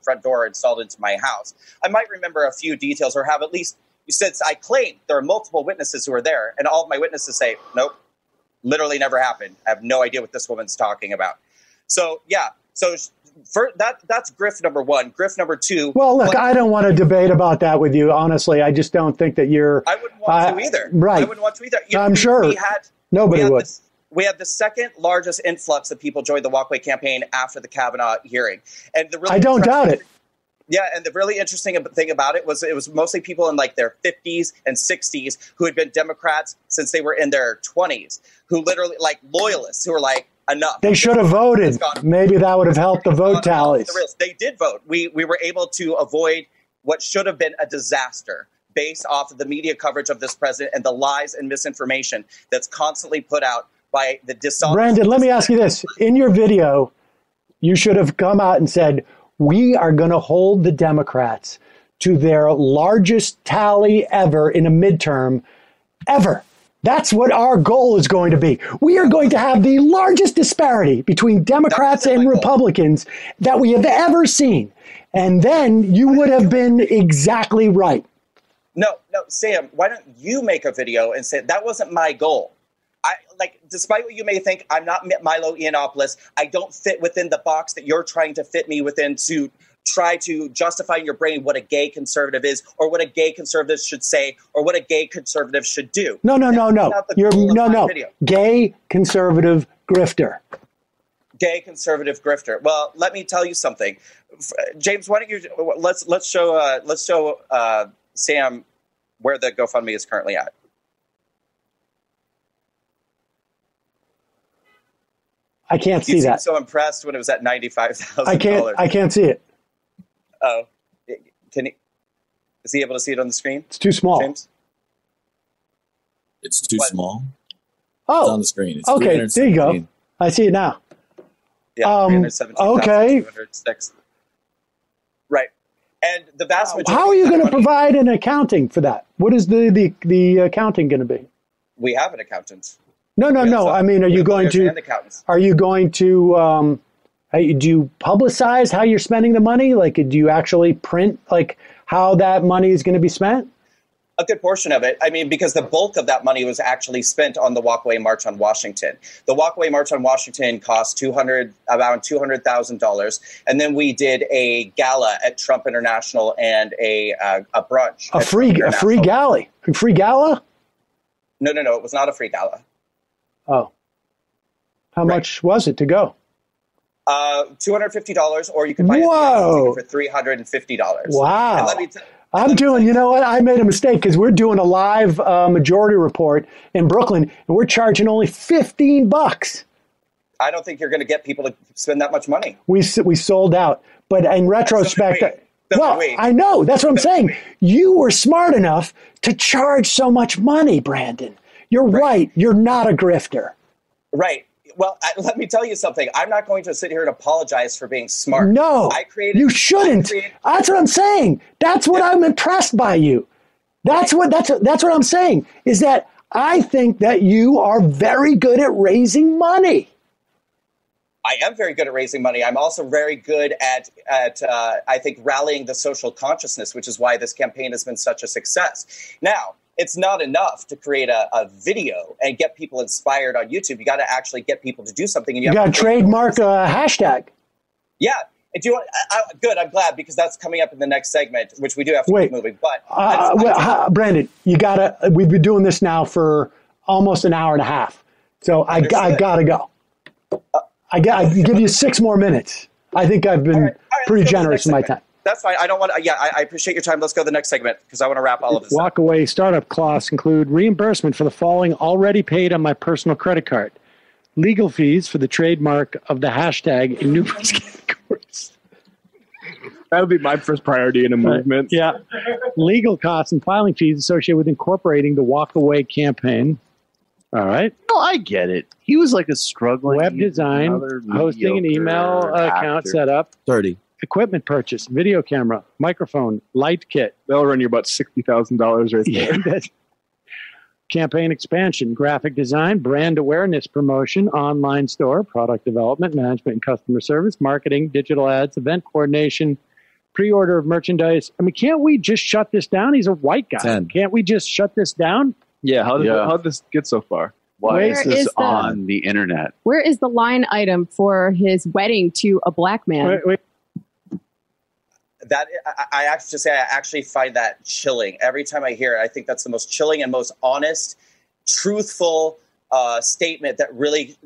front door installed into my house, I might remember a few details or have at least, since I claim there are multiple witnesses who are there and all of my witnesses say, nope, literally never happened. I have no idea what this woman's talking about. So, yeah. So that's grift number one. Grift number two. Well, look, I don't want to debate about that with you. Honestly, I just don't think that you're. I wouldn't want to either. Right. I wouldn't want to either. I'm sure nobody would. We had the second largest influx of people joined the Walkway campaign after the Kavanaugh hearing, and I don't doubt it. Yeah, and the really interesting thing about it was mostly people in like their 50s and 60s who had been Democrats since they were in their 20s, who literally like loyalists who were like, enough. They should have voted. Maybe that would have helped the vote tallies. They did vote. We were able to avoid what should have been a disaster based off of the media coverage of this president and the lies and misinformation that's constantly put out by the dishonest. Brandon, let me ask you this. In your video, you should have come out and said, we are going to hold the Democrats to their largest tally ever in a midterm ever. That's what our goal is going to be. We are going to have the largest disparity between Democrats and Republicans that we have ever seen. And then you would have been exactly right. No, Sam, why don't you make a video and say that wasn't my goal? Despite what you may think, I'm not Milo Yiannopoulos. I don't fit within the box that you're trying to fit me within to try to justify in your brain what a gay conservative is or what a gay conservative should say or what a gay conservative should do. No. Gay conservative grifter. Gay conservative grifter. Well, let me tell you something. James, why don't you let's show Sam where the GoFundMe is currently at. I can't see that. You seemed so impressed when it was at $95,000. I can't see it. Oh, is he able to see it on the screen? It's too small. James? It's too small. Oh, it's on the screen. It's okay. There you go. I see it now. Yeah, okay. 206. Right. And the vast majority. How are you going to provide an accounting for that? What is the accounting going to be? We have an accountant. No. I mean, are you going to do you publicize how you're spending the money? Like, do you actually print like how that money is going to be spent? A good portion of it. I mean, because the bulk of that money was actually spent on the Walkaway March on Washington. The Walkaway March on Washington cost around $200,000, and then we did a gala at Trump International and a brunch. A free gala. No, it was not a free gala. Oh, how much was it to go? $250, or you could buy it for $350. Wow. And let me you know what? I made a mistake because we're doing a live majority report in Brooklyn, and we're charging only $15. I don't think you're going to get people to spend that much money. We sold out, but in retrospect, I know that's what I'm saying. You were smart enough to charge so much money, Brandon. You're right. You're not a grifter. Right. Well, let me tell you something. I'm not going to sit here and apologize for being smart. No, you shouldn't. That's what I'm saying. That's what I'm impressed by you. That's what I'm saying, is that I think that you are very good at raising money. I am very good at raising money. I'm also very good at I think, rallying the social consciousness, which is why this campaign has been such a success. Now, it's not enough to create a video and get people inspired on YouTube. You got to actually get people to do something. And you got to trademark a hashtag. Yeah. And do you want? Good. I'm glad, because that's coming up in the next segment, which we do have to keep moving. But Brandon, you got to. We've been doing this now for almost an hour and a half, so I got to go. I give you 6 more minutes. I think I've been pretty generous in my time. That's fine. I don't want to. Yeah, I appreciate your time. Let's go to the next segment because I want to wrap all of this up. Walkaway startup costs include reimbursement for the following already paid on my personal credit card. Legal fees for the trademark of the hashtag in numerous categories. That would be my first priority in a movement. Yeah. Legal costs and filing fees associated with incorporating the Walkaway campaign. All right. No, I get it. He was like a struggling web design, hosting an email account setup. 30. Equipment purchase, video camera, microphone, light kit. They'll run you about $60,000 right there. Campaign expansion, graphic design, brand awareness promotion, online store, product development, management and customer service, marketing, digital ads, event coordination, pre-order of merchandise. I mean, can't we just shut this down? He's a white guy. 10. Can't we just shut this down? Yeah. How did this get so far? Why is this on the internet? Where is the line item for his wedding to a black man? Wait. That I have to say, I actually find that chilling. Every time I hear it, I think that's the most chilling and most honest, truthful statement that really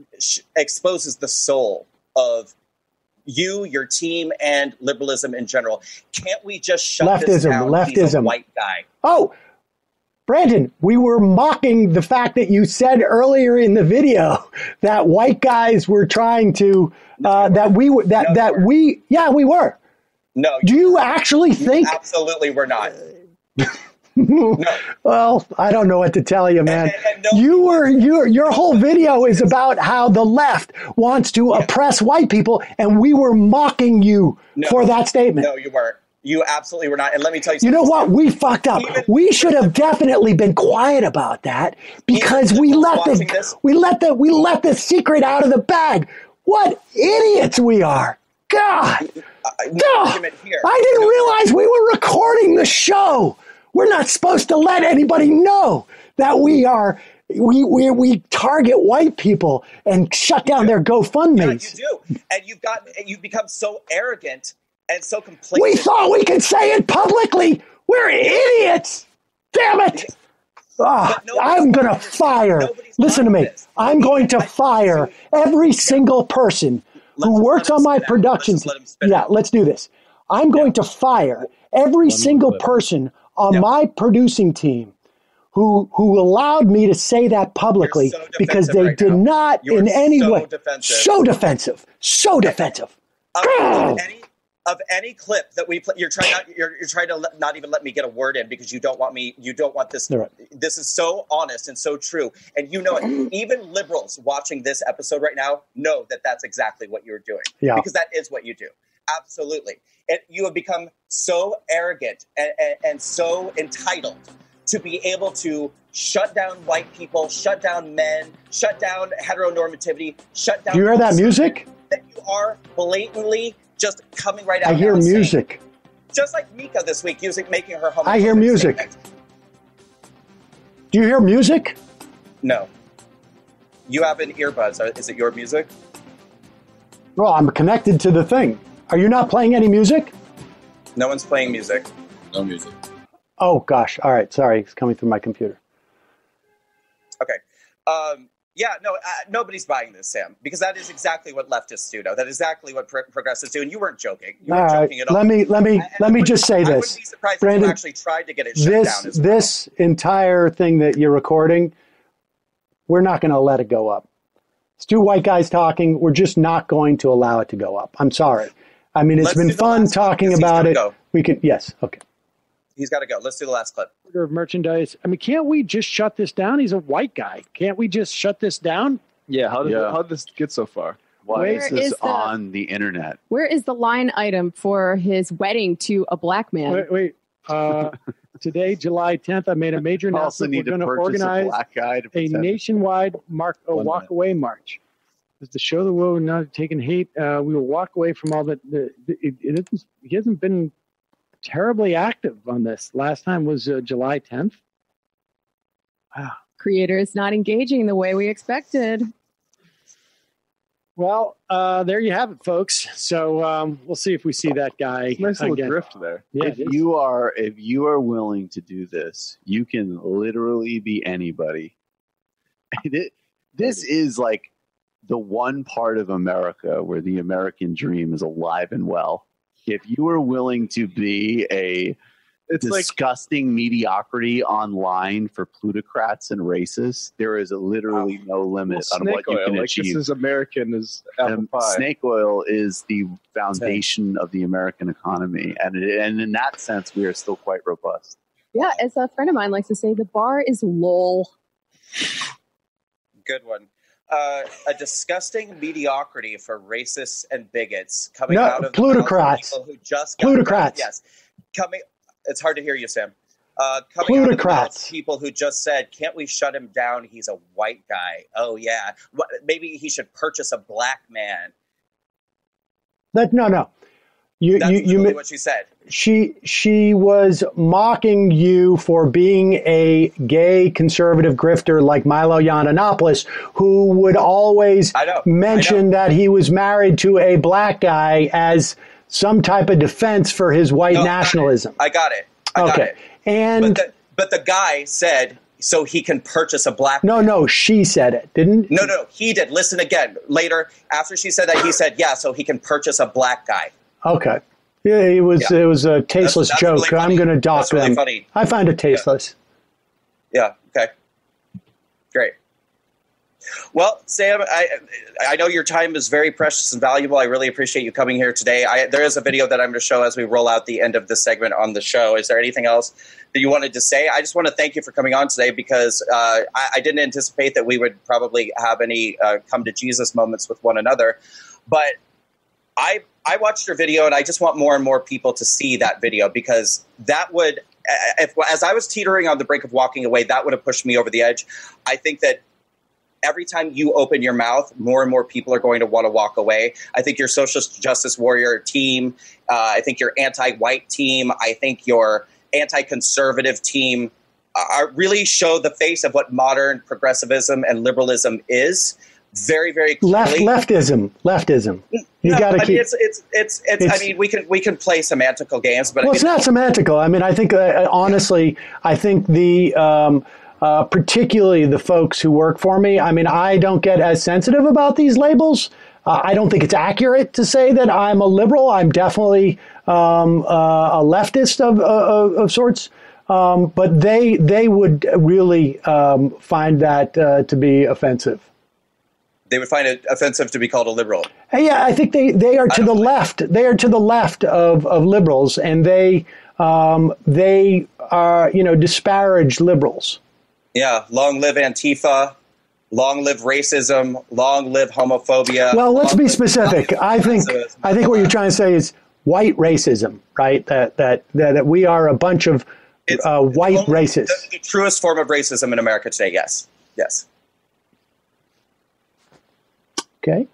exposes the soul of you, your team, and liberalism in general. Can't we just shut this down? He's a white guy. Oh, Brandon, we were mocking the fact that you said earlier in the video that white guys were trying to we were. No. Do you actually think? Absolutely, we're not. No. Well, I don't know what to tell you, man. Your whole video is about how the left wants to oppress white people, and we were mocking you for that statement. No, you weren't. You absolutely were not. And let me tell you something. You know what? We fucked up. We should have definitely been quiet about that because we let the secret out of the bag. What idiots we are. God. I didn't realize we were recording the show. We're not supposed to let anybody know that we target white people and shut down their GoFundMes. Yeah, you do. And you've become so arrogant and so complacent. We thought we could say it publicly. We're idiots. Damn it. I'm going to fire. Listen to me. I'm going to fire every single person who works on my productions. Yeah, let's do this. I'm going to fire every single person on my producing team who allowed me to say that publicly because they did not in any way. So defensive. Of any clip that we play, you're trying to not even let me get a word in because you don't want this. Right. This is so honest and so true, and you know it. Even liberals watching this episode right now know that that's exactly what you're doing. Yeah. Because that is what you do. Absolutely, and you have become so arrogant and so entitled to be able to shut down white people, shut down men, shut down heteronormativity, shut down. Do you hear that music? That you are blatantly just coming right out. I hear music. Just like Mika this week, making her homophobic I hear music. Do you hear music? No. You have an earbuds. Is it your music? Well, I'm connected to the thing. Are you not playing any music? No one's playing music. No music. Oh, gosh. All right. Sorry. It's coming through my computer. Okay. Nobody's buying this, Sam, because that is exactly what leftists do. That is exactly what progressives do, and you weren't joking. You weren't joking at all. Let me just say this. I wouldn't be surprised Brandon, if you actually tried to get it shut down as well. This entire thing that you're recording, we're not going to let it go up. It's two white guys talking. We're just not going to allow it to go up. I'm sorry. I mean, it's been fun talking about it. We can, yes, okay. He's got to go. Let's do the last clip. Of merchandise. I mean, can't we just shut this down? He's a white guy. Can't we just shut this down? Yeah. How did this get so far? Why is this on the internet? Where is the line item for his wedding to a black man? Wait. Today, July 10th, I made a major announcement. We're going to organize a nationwide walk-away march. It's to show the world we're not taking hate. We will walk away from all that. He hasn't been terribly active on this. Last time was July 10th. Wow. Creator is not engaging the way we expected. Well, there you have it, folks. So we'll see if we see that guy. Nice little drift there. Yeah, if you are willing to do this, you can literally be anybody. This is like the one part of America where the American dream is alive and well. If you are willing to be a disgusting mediocrity online for plutocrats and racists, there is literally no limit on what you can achieve. This is American as apple pie. Snake oil is the foundation of the American economy, and in that sense, we are still quite robust. Yeah, as a friend of mine likes to say, the bar is lol. Good one. A disgusting mediocrity for racists and bigots coming out of plutocrats. People who just plutocrats. Yes, coming. It's hard to hear you, Sam. Coming plutocrats. Out of people who just said, "Can't we shut him down? He's a white guy." Oh yeah, maybe he should purchase a black man. No. You what she said. She was mocking you for being a gay conservative grifter like Milo Yiannopoulos, who would always mention that he was married to a black guy as some type of defense for his white nationalism. I got it. And but the guy said so he can purchase a black. No, she said it, didn't? No, he did. Listen again. Later, after she said that, he said, "Yeah, so he can purchase a black guy." Okay. Yeah, it was a tasteless joke. Really I'm going to dock them. Really funny. I find it tasteless. Yeah. Okay. Great. Well, Sam, I know your time is very precious and valuable. I really appreciate you coming here today. There is a video that I'm going to show as we roll out the end of this segment on the show. Is there anything else that you wanted to say? I just want to thank you for coming on today because I didn't anticipate that we would probably have any come to Jesus moments with one another. But I watched your video, and I just want more and more people to see that video because that would, as I was teetering on the brink of walking away, that would have pushed me over the edge. I think that every time you open your mouth, more and more people are going to want to walk away. I think your social justice warrior team, I think your anti-white team, I think your anti-conservative team really show the face of what modern progressivism and liberalism is. Very, very clearly. Leftism. You got to keep. It's. I mean, we can play semantical games, but it's not semantical. I mean, I think honestly, I think the particularly the folks who work for me. I mean, I don't get as sensitive about these labels. I don't think it's accurate to say that I'm a liberal. I'm definitely a leftist of sorts. But they would really find that to be offensive. They would find it offensive to be called a liberal. Yeah, I think they are to the left. They are to the left of liberals, and they are disparage liberals. Yeah, long live Antifa, long live racism, long live homophobia. Well, let's be specific. I think what you're trying to say is white racism, right? That we are a bunch of white racists. The truest form of racism in America today. Yes. Okay.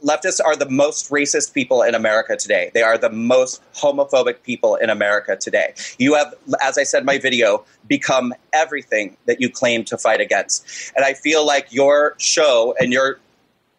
leftists are the most racist people in America today. They are the most homophobic people in America today. You have, as I said in my video, become everything that you claim to fight against. And I feel like your show and your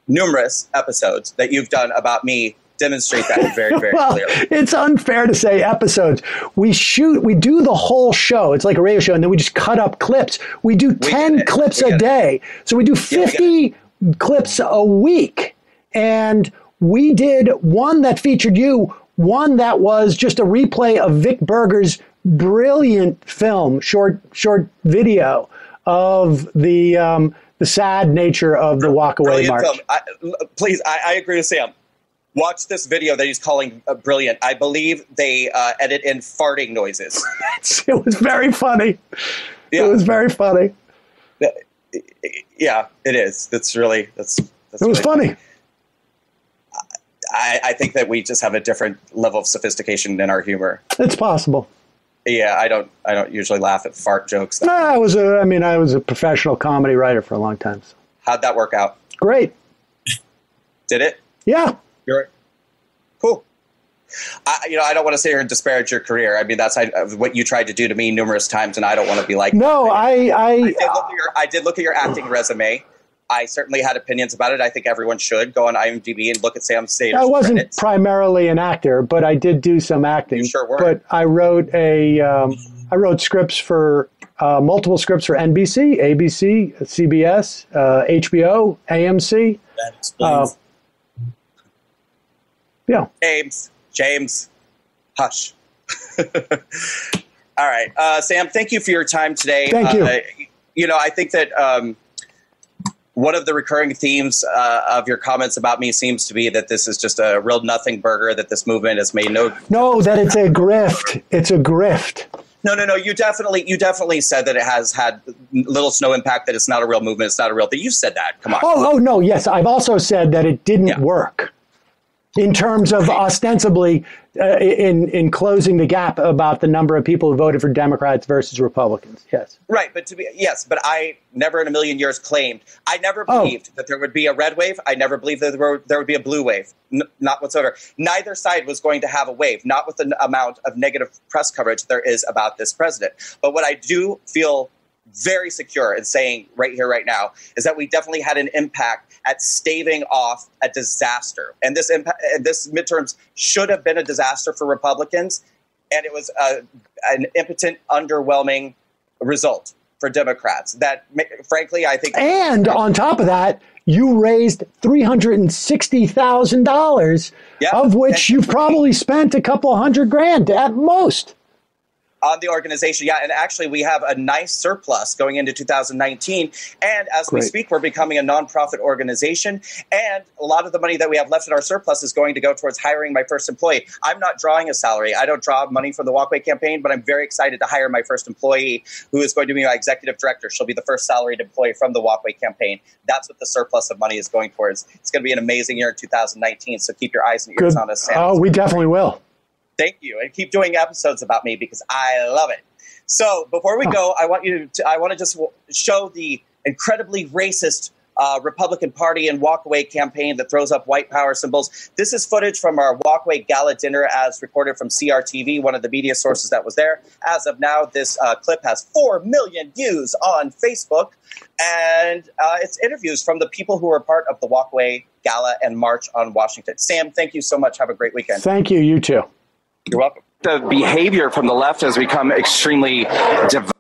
numerous episodes that you've done about me demonstrate that very, very well, clearly. It's unfair to say episodes. We do the whole show. It's like a radio show, and then we just cut up clips. We do 10 clips a day. So we do 50 clips a week. And we did one that featured you, one that was just a replay of Vic Berger's brilliant film, short video of the sad nature of the Walkaway March. Please, I agree with Sam. Watch this video that he's calling brilliant. I believe they edit in farting noises. It was very funny. Yeah. It was very funny. Yeah, it is. That's really, that's it was really funny. I think that we just have a different level of sophistication in our humor. It's possible. Yeah, I don't usually laugh at fart jokes. No, I was a professional comedy writer for a long time. So. How'd that work out? Great. Did it? Yeah. You're cool. I don't want to sit here and disparage your career. I mean, that's what you tried to do to me numerous times, and I don't want to be like. No, I did look at your acting resume. I certainly had opinions about it. I think everyone should go on IMDb and look at Sam Seder's I wasn't credits. primarily an actor, but I did do some acting. You sure were. But I wrote scripts for multiple scripts for NBC, ABC, CBS, HBO, AMC. That explains. Yeah. James, hush. All right, Sam. Thank you for your time today. Thank you. I think that. One of the recurring themes of your comments about me seems to be that this is just a real nothing burger, that this movement has made no, that it's a grift. It's a grift. No. You definitely said that it has had little to no impact, that it's not a real movement. It's not a real thing. You said that. Come on. Oh, no. Yes. I've also said that it didn't work in terms of ostensibly in closing the gap about the number of people who voted for Democrats versus Republicans. Yes. Right. But but I never in a million years claimed. I never believed that there would be a red wave. I never believed that there would be a blue wave. Not whatsoever. Neither side was going to have a wave, not with the amount of negative press coverage there is about this president. But what I do feel very secure in saying right here, right now, is that we definitely had an impact at staving off a disaster. And this midterms should have been a disaster for Republicans. And it was an impotent, underwhelming result for Democrats that, frankly, I think. And on top of that, you raised $360,000, of which you probably spent a couple $100,000 at most. On the organization, and actually we have a nice surplus going into 2019. And as we speak, we're becoming a nonprofit organization. And a lot of the money that we have left in our surplus is going to go towards hiring my first employee. I'm not drawing a salary. I don't draw money from the Walkway campaign, but I'm very excited to hire my first employee, who is going to be my executive director. She'll be the first salaried employee from the Walkway campaign. That's what the surplus of money is going towards. It's going to be an amazing year in 2019. So keep your eyes and ears on us, Sam. Oh, we definitely will. Thank you, and keep doing episodes about me because I love it. So before we go, I want to just show the incredibly racist Republican Party and Walkaway campaign that throws up white power symbols. This is footage from our Walkway Gala dinner, as reported from CRTV, one of the media sources that was there. As of now, this clip has 4 million views on Facebook, and it's interviews from the people who were part of the Walkway Gala and March on Washington. Sam, thank you so much. Have a great weekend. Thank you. You too. You're welcome. The behavior from the left has become extremely divisive.